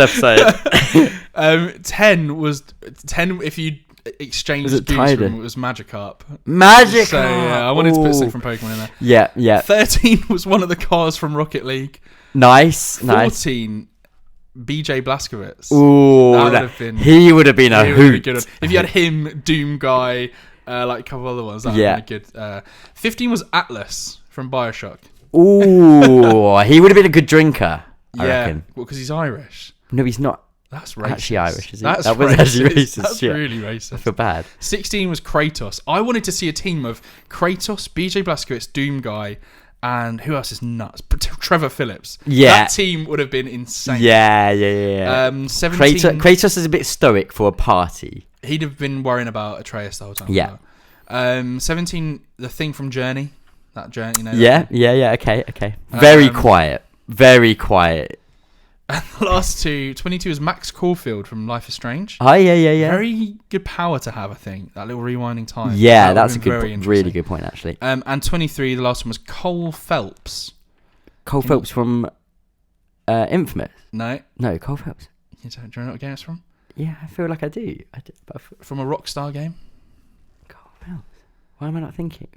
[SPEAKER 1] episode.
[SPEAKER 2] 10 was 10. If you exchanged
[SPEAKER 1] Was it
[SPEAKER 2] goose
[SPEAKER 1] Tidal?
[SPEAKER 2] from was Magikarp.
[SPEAKER 1] Magikarp!
[SPEAKER 2] So yeah, I wanted to put something from Pokemon in there.
[SPEAKER 1] Yeah, yeah.
[SPEAKER 2] 13 was one of the cars from Rocket League.
[SPEAKER 1] Nice.
[SPEAKER 2] 14, BJ Blazkowicz.
[SPEAKER 1] Ooh,
[SPEAKER 2] That would have been.
[SPEAKER 1] he would have been a
[SPEAKER 2] He would be
[SPEAKER 1] hoot.
[SPEAKER 2] good. If you had him, Doom Guy, like a couple other ones, that would have been good. 15 was Atlas from Bioshock.
[SPEAKER 1] Ooh, he would have been a good drinker, I reckon.
[SPEAKER 2] Well, because he's Irish.
[SPEAKER 1] No, he's not
[SPEAKER 2] That's racist.
[SPEAKER 1] actually Irish, is he?
[SPEAKER 2] That's
[SPEAKER 1] That was
[SPEAKER 2] racist.
[SPEAKER 1] actually racist.
[SPEAKER 2] That's
[SPEAKER 1] shit.
[SPEAKER 2] really
[SPEAKER 1] I
[SPEAKER 2] racist.
[SPEAKER 1] feel bad.
[SPEAKER 2] 16 was Kratos. I wanted to see a team of Kratos, BJ Blazkowicz, Doom Guy, and who else is nuts? Trevor Phillips.
[SPEAKER 1] Yeah.
[SPEAKER 2] That team would have been insane.
[SPEAKER 1] Yeah.
[SPEAKER 2] 17.
[SPEAKER 1] Kratos is a bit stoic for a party.
[SPEAKER 2] He'd have been worrying about Atreus the whole time.
[SPEAKER 1] Yeah.
[SPEAKER 2] 17, the thing from Journey. That Journey, you know.
[SPEAKER 1] Yeah. Okay. Very quiet. Very quiet.
[SPEAKER 2] And the last two, 22 is Max Caulfield from Life is Strange.
[SPEAKER 1] Oh, yeah.
[SPEAKER 2] Very good power to have, I think. That little rewinding time.
[SPEAKER 1] Yeah,
[SPEAKER 2] That
[SPEAKER 1] that's a
[SPEAKER 2] would have been
[SPEAKER 1] good,
[SPEAKER 2] very interesting.
[SPEAKER 1] really good point, actually.
[SPEAKER 2] And 23, the last one was Cole Phelps.
[SPEAKER 1] Cole Phelps from Infamous.
[SPEAKER 2] No.
[SPEAKER 1] Cole Phelps.
[SPEAKER 2] Do you know what game it's from?
[SPEAKER 1] Yeah, I feel like I do.
[SPEAKER 2] From a Rockstar game.
[SPEAKER 1] Cole Phelps. Why am I not thinking?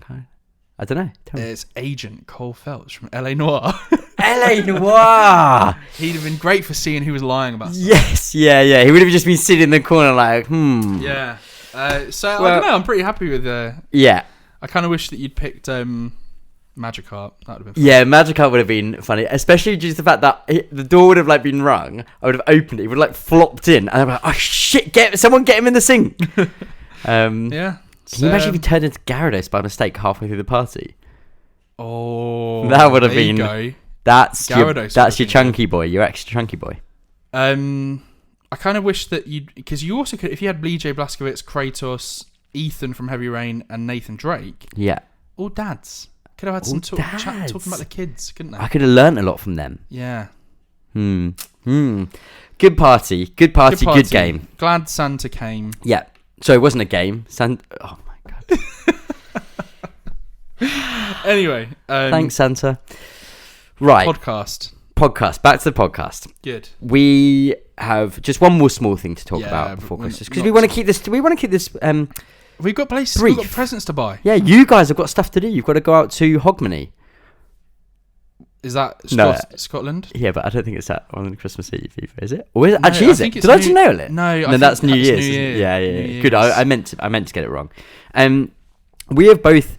[SPEAKER 1] I don't know. Tell me.
[SPEAKER 2] It's Agent Cole Phelps from LA Noire.
[SPEAKER 1] LA Noire.
[SPEAKER 2] He'd have been great for seeing who was lying about stuff.
[SPEAKER 1] Yes, yeah. He would have just been sitting in the corner like,
[SPEAKER 2] Yeah. So I don't know. I'm pretty happy with.
[SPEAKER 1] Yeah.
[SPEAKER 2] I kind of wish that you'd picked Magikarp. That would have been fun.
[SPEAKER 1] Yeah, Magikarp would have been funny, especially due to the fact that the door would have like been rung. I would have opened it. He would have like flopped in, and I'd be like, "Oh shit! Someone get him in the sink."
[SPEAKER 2] Yeah.
[SPEAKER 1] Can you imagine if he turned into Gyarados by mistake halfway through the party?
[SPEAKER 2] Oh,
[SPEAKER 1] that would have
[SPEAKER 2] there you
[SPEAKER 1] been.
[SPEAKER 2] go.
[SPEAKER 1] That's your
[SPEAKER 2] Gyarados
[SPEAKER 1] chunky boy, your extra chunky boy.
[SPEAKER 2] I kind of wish that because you also could, if you had BJ Blazkowicz, Kratos, Ethan from Heavy Rain, and Nathan Drake.
[SPEAKER 1] Yeah.
[SPEAKER 2] All dads. Could have had some chat talking about the kids, couldn't they?
[SPEAKER 1] I could have learnt a lot from them.
[SPEAKER 2] Yeah.
[SPEAKER 1] Good party, good game.
[SPEAKER 2] Glad Santa came.
[SPEAKER 1] Yeah. So it wasn't a game. Oh my god.
[SPEAKER 2] Anyway.
[SPEAKER 1] Thanks, Santa. Right.
[SPEAKER 2] Podcast.
[SPEAKER 1] Back to the podcast.
[SPEAKER 2] Good.
[SPEAKER 1] We have just one more small thing to talk about before Christmas because we want to keep this.
[SPEAKER 2] We've got places.
[SPEAKER 1] Brief.
[SPEAKER 2] We've got presents to buy.
[SPEAKER 1] Yeah, you guys have got stuff to do. You've got to go out to Hogmanay.
[SPEAKER 2] Is that Scotland?
[SPEAKER 1] Yeah, but I don't think it's that on Christmas Eve, is it? Or is it?
[SPEAKER 2] No,
[SPEAKER 1] Actually, is it? Did I just nail it?
[SPEAKER 2] No,
[SPEAKER 1] that's New Year's.
[SPEAKER 2] New Year.
[SPEAKER 1] Yeah. Good. I meant to get it wrong. We have both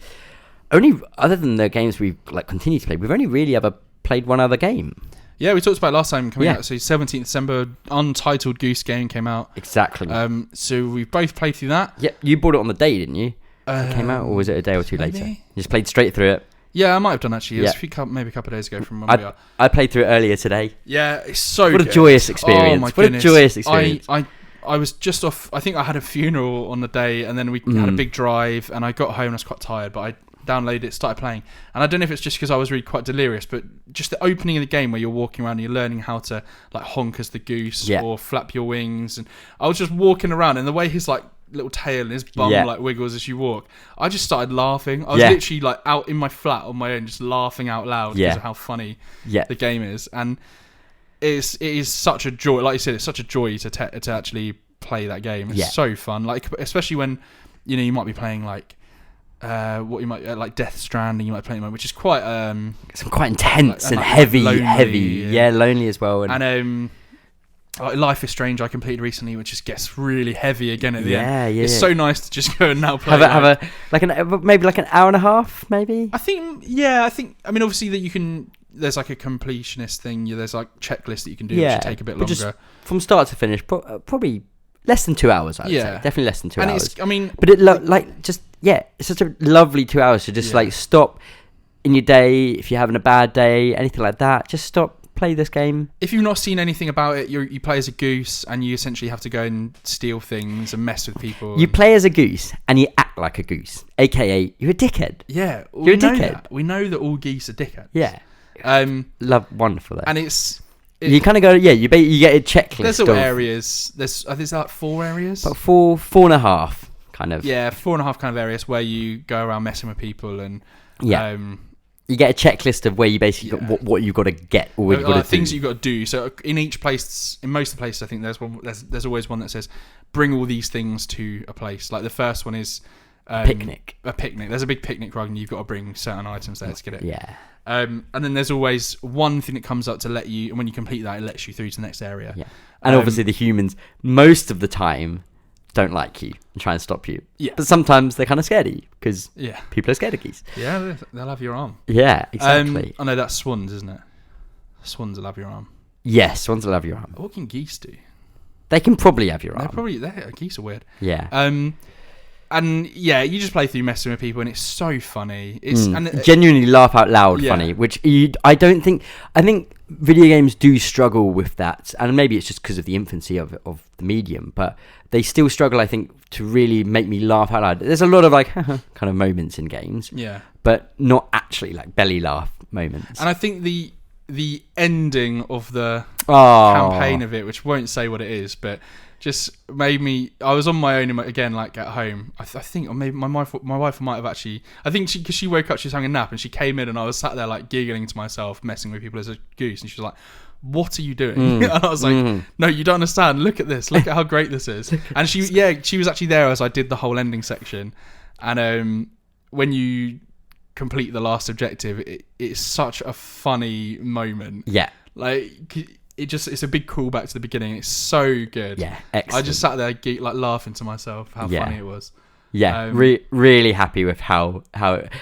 [SPEAKER 1] only, other than the games we've like continued to play, we've only really ever played one other game.
[SPEAKER 2] Yeah, we talked about it last time coming out. So 17th December, Untitled Goose Game came out.
[SPEAKER 1] Exactly.
[SPEAKER 2] So we've both played through that.
[SPEAKER 1] Yep. You bought it on the day, didn't you? It came out, or was it a day or two later? You just played straight through it.
[SPEAKER 2] Yeah, I might have done actually. It was maybe a couple of days ago from when we are.
[SPEAKER 1] I played through it earlier today.
[SPEAKER 2] Yeah, it's so
[SPEAKER 1] good.
[SPEAKER 2] What
[SPEAKER 1] a joyous experience.
[SPEAKER 2] Oh my goodness.
[SPEAKER 1] What a joyous experience.
[SPEAKER 2] I was just off. I think I had a funeral on the day, and then we had a big drive, and I got home and I was quite tired, but I downloaded it, started playing, and I don't know if it's just because I was really quite delirious, but just the opening of the game where you're walking around and you're learning how to like honk as the goose or flap your wings, and I was just walking around, and the way his like little tail and his bum like wiggles as you walk, I just started laughing. I was literally like out in my flat on my own, just laughing out loud because of how funny the game is, and it is such a joy. Like you said, it's such a joy to actually play that game. It's so fun, like especially when you might be playing like what you might like Death Stranding, you might play which is quite
[SPEAKER 1] some quite intense and heavy, lonely as well,
[SPEAKER 2] and like Life is Strange I completed recently, which just gets really heavy again at the end. It's so nice to just go and now play
[SPEAKER 1] maybe like an hour and a half, maybe.
[SPEAKER 2] I mean obviously that you can, there's like a completionist thing, there's like checklists that you can do which should take a bit longer. Just
[SPEAKER 1] from start to finish, probably less than 2 hours, I would say. Definitely less than 2 hours. But it's such a lovely 2 hours to just like stop in your day. If you're having a bad day, anything like that, just stop, play this game.
[SPEAKER 2] If you've not seen anything about it, you play as a goose and you essentially have to go and steal things and mess with people.
[SPEAKER 1] You play as a goose and you act like a goose, aka you're a dickhead.
[SPEAKER 2] Yeah,
[SPEAKER 1] you're a dickhead.
[SPEAKER 2] We know that all geese are dickheads.
[SPEAKER 1] Yeah. Wonderful though.
[SPEAKER 2] And
[SPEAKER 1] you kind of go, you get a checklist.
[SPEAKER 2] There's little areas. There's like 4 areas.
[SPEAKER 1] About four and a half, kind of.
[SPEAKER 2] Yeah, 4.5 kind of areas where you go around messing with people and
[SPEAKER 1] You get a checklist of where you basically got what you've got to get or what you've got to
[SPEAKER 2] things
[SPEAKER 1] do.
[SPEAKER 2] you've got to do. So in each place, in most of the places, I think there's always one that says bring all these things to a place. Like the first one is
[SPEAKER 1] picnic.
[SPEAKER 2] A picnic. There's a big picnic rug and you've got to bring certain items there to get it.
[SPEAKER 1] Yeah.
[SPEAKER 2] And then there's always one thing that comes up to let you, and when you complete that, it lets you through to the next area.
[SPEAKER 1] Yeah. And obviously the humans, most of the time, don't like you and try and stop you.
[SPEAKER 2] Yeah.
[SPEAKER 1] But sometimes they're kind of scared of you because people are scared of geese.
[SPEAKER 2] Yeah, they'll have your arm.
[SPEAKER 1] Yeah, exactly.
[SPEAKER 2] I know that's swans, isn't it? Swans will have your arm.
[SPEAKER 1] Yes, swans will have your arm.
[SPEAKER 2] What can geese do?
[SPEAKER 1] They can probably have your arm.
[SPEAKER 2] Geese are weird.
[SPEAKER 1] Yeah.
[SPEAKER 2] And yeah, you just play through messing with people, and it's so funny. It's
[SPEAKER 1] genuinely laugh out loud funny, which I think video games do struggle with that, and maybe it's just because of the infancy of the medium, but they still struggle, I think, to really make me laugh out loud. There's a lot of like kind of moments in games, but not actually like belly laugh moments.
[SPEAKER 2] And I think the ending of the campaign of it, which won't say what it is, but just made me. I was on my own again, like at home. I think, or maybe my wife might have actually. I think because she woke up, she was having a nap, and she came in, and I was sat there like giggling to myself, messing with people as a goose, and she was like, "What are you doing?" And I was like, "No, you don't understand. Look at this. Look at how great this is." And she was actually there as I did the whole ending section, and when you complete the last objective, it's such a funny moment.
[SPEAKER 1] Yeah,
[SPEAKER 2] like. It's a big callback to the beginning. It's so good.
[SPEAKER 1] Yeah, excellent.
[SPEAKER 2] I just sat there like laughing to myself how funny it was.
[SPEAKER 1] Yeah, really happy with how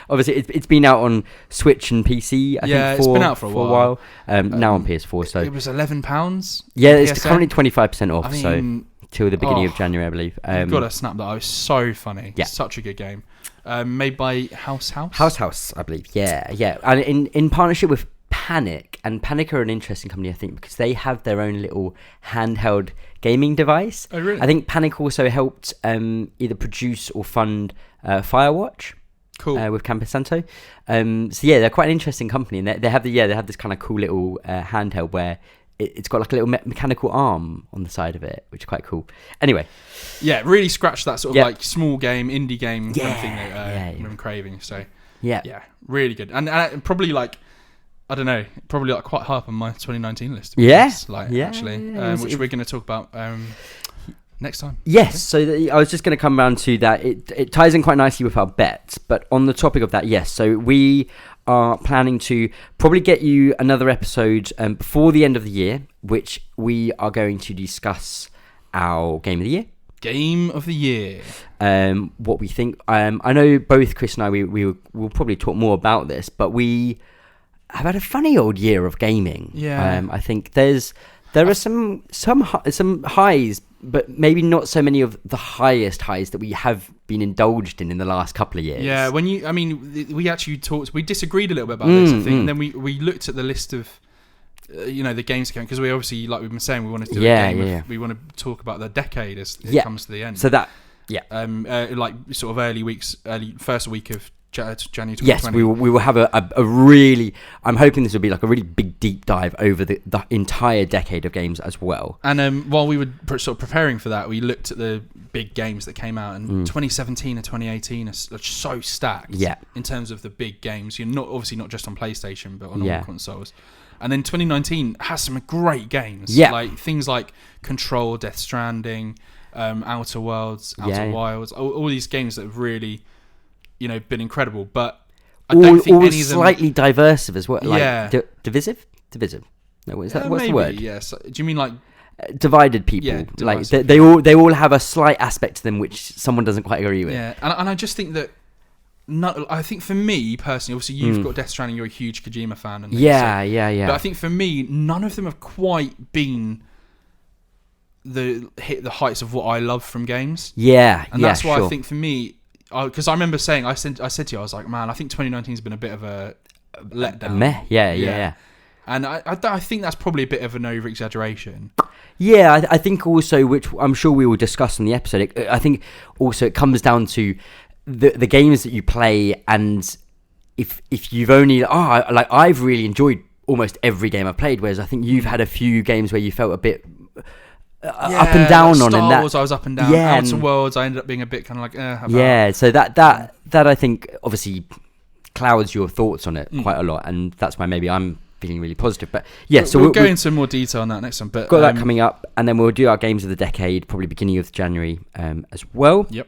[SPEAKER 1] obviously it's been out on Switch and PC. I think
[SPEAKER 2] it's been out for a while.
[SPEAKER 1] Now on PS4. So
[SPEAKER 2] it was £11.
[SPEAKER 1] Yeah, it's currently 25% off.
[SPEAKER 2] I mean,
[SPEAKER 1] so till the beginning of January, I believe.
[SPEAKER 2] You've got to snap that. It was so funny. Yeah, such a good game. Made by House,
[SPEAKER 1] I believe. Yeah, and in partnership with Panic, and Panic are an interesting company, I think, because they have their own little handheld gaming device.
[SPEAKER 2] Oh, really?
[SPEAKER 1] I think Panic also helped either produce or fund Firewatch. Cool. With Campo Santo. So yeah, they're quite an interesting company, and they have this kind of cool little handheld where it's got like a little mechanical arm on the side of it, which is quite cool. Anyway,
[SPEAKER 2] yeah, really scratched that sort of like small game, indie game kind of thing that I'm craving. So yeah, really good, and probably like. I don't know, probably like quite high up on my 2019 list. Actually, which we're going to talk about next time.
[SPEAKER 1] Yes, so I was just going to come around to that. It ties in quite nicely with our bets, but on the topic of that, yes. So we are planning to probably get you another episode before the end of the year, which we are going to discuss our game of the year.
[SPEAKER 2] Game of the year.
[SPEAKER 1] What we think. I know both Chris and I, we will probably talk more about this, but we have had a funny old year of gaming. Yeah. I think there are some highs, but maybe not so many of the highest highs that we have been indulged in the last couple of years.
[SPEAKER 2] Yeah, we actually talked. We disagreed a little bit about this, I think, and then we looked at the list of the games account, because we obviously, like we've been saying, we wanted to do a game. We want to talk about the decade as it comes to the end.
[SPEAKER 1] So that
[SPEAKER 2] like sort of first week of January 2020.
[SPEAKER 1] Yes, we will have a really. I'm hoping this will be like a really big deep dive over the entire decade of games as well. And
[SPEAKER 2] while we were sort of preparing for that, we looked at the big games that came out, and 2017 and 2018 are so stacked. Yeah. In terms of the big games, you're not just on PlayStation, but on all consoles. And then 2019 has some great games. Yeah. Like things like Control, Death Stranding, Outer Worlds, Outer Wilds, all these games that have really, been incredible, but I don't think any of them
[SPEAKER 1] slightly diverse as well. Like divisive. No, what's the word?
[SPEAKER 2] Yes. Do you mean like
[SPEAKER 1] divided people? Yeah, like they all have a slight aspect to them which someone doesn't quite agree with.
[SPEAKER 2] Yeah, and I just think that. I think for me personally, obviously you've got Death Stranding. You're a huge Kojima fan, and
[SPEAKER 1] yeah.
[SPEAKER 2] But I think for me, none of them have quite been hit the heights of what I love from games. Yeah, and that's why I think for me. Because I remember saying, I said to you, I was like, man, I think 2019 has been a bit of a letdown.
[SPEAKER 1] Meh. Yeah.
[SPEAKER 2] And I think that's probably a bit of an over-exaggeration.
[SPEAKER 1] Yeah, I think also, which I'm sure we will discuss in the episode, I think also it comes down to the games that you play, and if you've only... I've really enjoyed almost every game I've played, whereas I think you've had a few games where you felt a bit... up and down on,
[SPEAKER 2] Star
[SPEAKER 1] and that
[SPEAKER 2] Wars I was up and down. Outer Worlds I ended up being a bit kind of like
[SPEAKER 1] so that I think obviously clouds your thoughts on it quite a lot, and that's why maybe I'm feeling really positive. But yeah, so
[SPEAKER 2] we'll go into more detail on that next one. But
[SPEAKER 1] got that coming up, and then we'll do our games of the decade probably beginning of January as well.
[SPEAKER 2] Yep.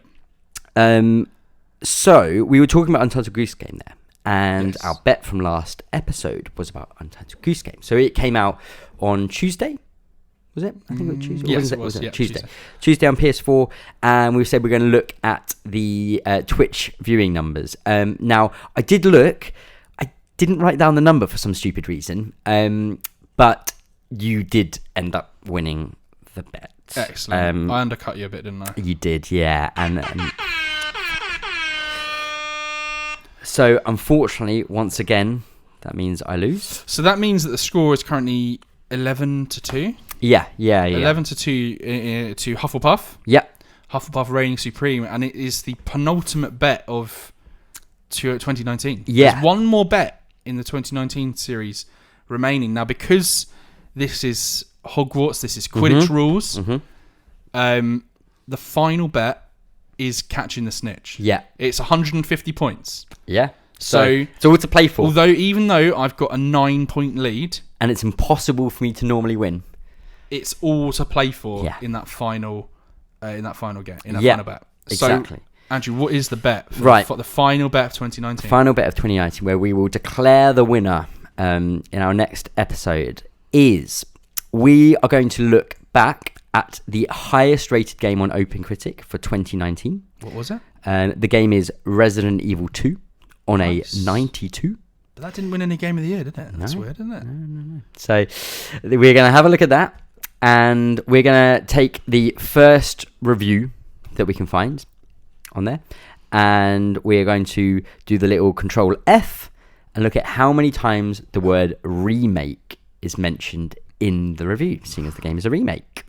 [SPEAKER 1] So we were talking about Untitled Goose Game there, and our bet from last episode was about Untitled Goose Game. So it came out on Tuesday. Was it? I think it was Tuesday.
[SPEAKER 2] Yes, it was.
[SPEAKER 1] Tuesday on PS4, and we said we're going to look at the Twitch viewing numbers. Now, I did look. I didn't write down the number for some stupid reason, but you did end up winning the bet.
[SPEAKER 2] Excellent. I undercut you a bit, didn't I?
[SPEAKER 1] You did, yeah. And so, unfortunately, once again, that means I lose.
[SPEAKER 2] So that means that the score is currently 11-2.
[SPEAKER 1] Yeah.
[SPEAKER 2] 11-2 to Hufflepuff.
[SPEAKER 1] Yep.
[SPEAKER 2] Hufflepuff reigning supreme, and it is the penultimate bet of 2019.
[SPEAKER 1] Yeah.
[SPEAKER 2] There's one more bet in the 2019 series remaining. Now, because this is Hogwarts, this is Quidditch rules, the final bet is catching the snitch.
[SPEAKER 1] Yeah.
[SPEAKER 2] It's 150 points.
[SPEAKER 1] Yeah.
[SPEAKER 2] So
[SPEAKER 1] it's all to play for.
[SPEAKER 2] Even though I've got a 9-point lead,
[SPEAKER 1] and it's impossible for me to normally win,
[SPEAKER 2] it's all to play for in that final game, final bet.
[SPEAKER 1] Exactly.
[SPEAKER 2] So, Andrew, what is the bet? For the final bet of 2019.
[SPEAKER 1] Final bet of 2019, where we will declare the winner in our next episode, is we are going to look back at the highest rated game on OpenCritic for 2019.
[SPEAKER 2] What was it?
[SPEAKER 1] The game is Resident Evil 2 on a 92.
[SPEAKER 2] But that didn't win any Game of the Year, did it? That's weird, isn't it?
[SPEAKER 1] No. So we're going to have a look at that, and we're going to take the first review that we can find on there, and we're going to do the little Control F and look at how many times the word remake is mentioned in the review, seeing as the game is a remake.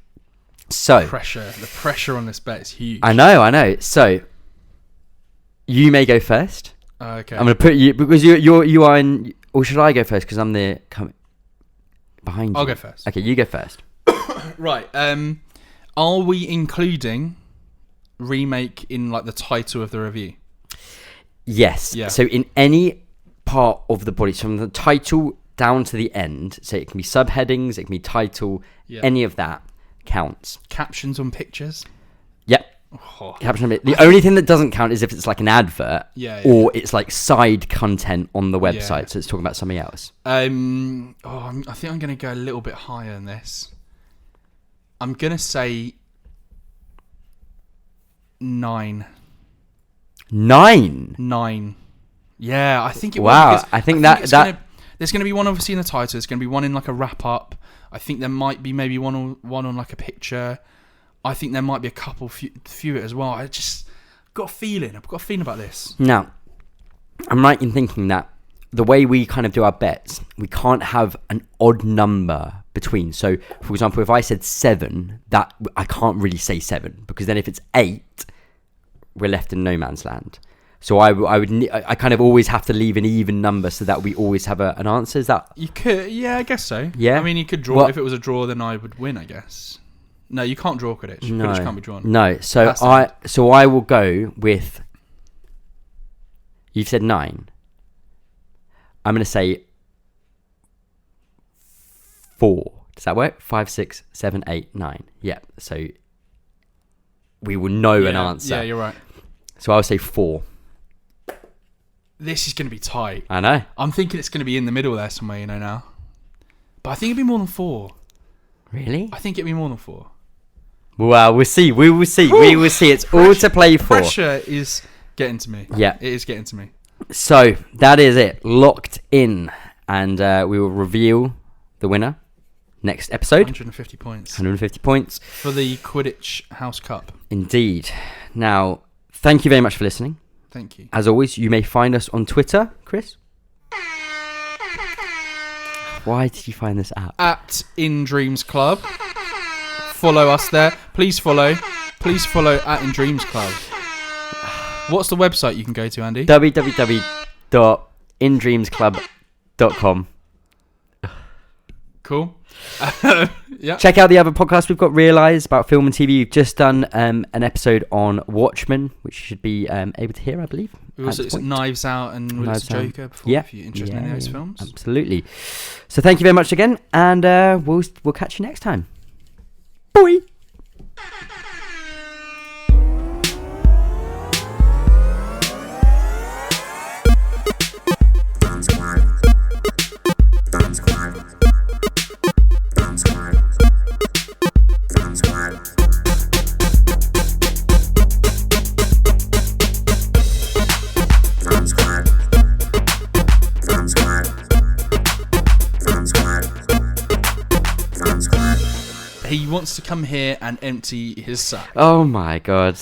[SPEAKER 1] So
[SPEAKER 2] the pressure on this bet is huge.
[SPEAKER 1] I know. So you may go first.
[SPEAKER 2] Okay.
[SPEAKER 1] I'm going to put you, because you are in, or should I go first because I'm the behind you?
[SPEAKER 2] I'll go first.
[SPEAKER 1] Okay, you go first.
[SPEAKER 2] Right. Are we including remake in like the title of the review?
[SPEAKER 1] Yes.
[SPEAKER 2] Yeah.
[SPEAKER 1] So in any part of the body, so from the title down to the end, so it can be subheadings, it can be title, any of that counts.
[SPEAKER 2] Captions on pictures?
[SPEAKER 1] Yep.
[SPEAKER 2] Oh.
[SPEAKER 1] Caption on it. The only thing that doesn't count is if it's like an advert, or it's like side content on the website, so it's talking about something else.
[SPEAKER 2] I think I'm going to go a little bit higher than this. I'm going to say 9.
[SPEAKER 1] 9?
[SPEAKER 2] Yeah, I think it will.
[SPEAKER 1] Wow, I think
[SPEAKER 2] there's going to be one obviously in the title. There's going to be one in like a wrap up. I think there might be maybe one on like a picture. I think there might be a couple few as well. I've got a feeling about this.
[SPEAKER 1] Now, I'm right in thinking that the way we kind of do our bets, we can't have an odd number between. So, for example, if I said 7, that I can't really say 7, because then if it's 8, we're left in no man's land. So I kind of always have to leave an even number so that we always have an answer. Is that?
[SPEAKER 2] You could, I guess so.
[SPEAKER 1] Yeah.
[SPEAKER 2] I mean, you could draw. If it was a draw, then I would win, I guess. No, you can't draw Quidditch.
[SPEAKER 1] No.
[SPEAKER 2] Quidditch can't be drawn.
[SPEAKER 1] No. So I will go with. You've said 9. I'm going to say 4. Does that work? 5, 6, 7, 8, 9. Yeah. So we will know an answer.
[SPEAKER 2] Yeah, you're right.
[SPEAKER 1] So I'll say 4.
[SPEAKER 2] This is going to be tight.
[SPEAKER 1] I know.
[SPEAKER 2] I'm thinking it's going to be in the middle there somewhere, now. But I think it'd be more than 4.
[SPEAKER 1] Really?
[SPEAKER 2] I think it'd be more than 4.
[SPEAKER 1] Well, we'll see. We will see. We will see. It's all to play for.
[SPEAKER 2] Pressure is getting to me.
[SPEAKER 1] Yeah.
[SPEAKER 2] It is getting to me.
[SPEAKER 1] So, that is it. Locked in. And we will reveal the winner next episode.
[SPEAKER 2] 150 points.
[SPEAKER 1] 150 points.
[SPEAKER 2] For the Quidditch House Cup.
[SPEAKER 1] Indeed. Now, thank you very much for listening.
[SPEAKER 2] Thank you.
[SPEAKER 1] As always, you may find us on Twitter. Chris? Why did you find this app?
[SPEAKER 2] At InDreams Club. Follow us there. Please follow at InDreams Club. What's the website you can go to, Andy?
[SPEAKER 1] www.indreamsclub.com.
[SPEAKER 2] Cool. Yeah.
[SPEAKER 1] Check out the other podcasts we've got. Realise about film and TV. We've just done an episode on Watchmen, which you should be able to hear, I believe.
[SPEAKER 2] We also Knives Out and Knives Joker before, if you're interested in those films.
[SPEAKER 1] Absolutely. So thank you very much again, and we'll catch you next time. Bye.
[SPEAKER 2] He wants to come here and empty his sack.
[SPEAKER 1] Oh my god.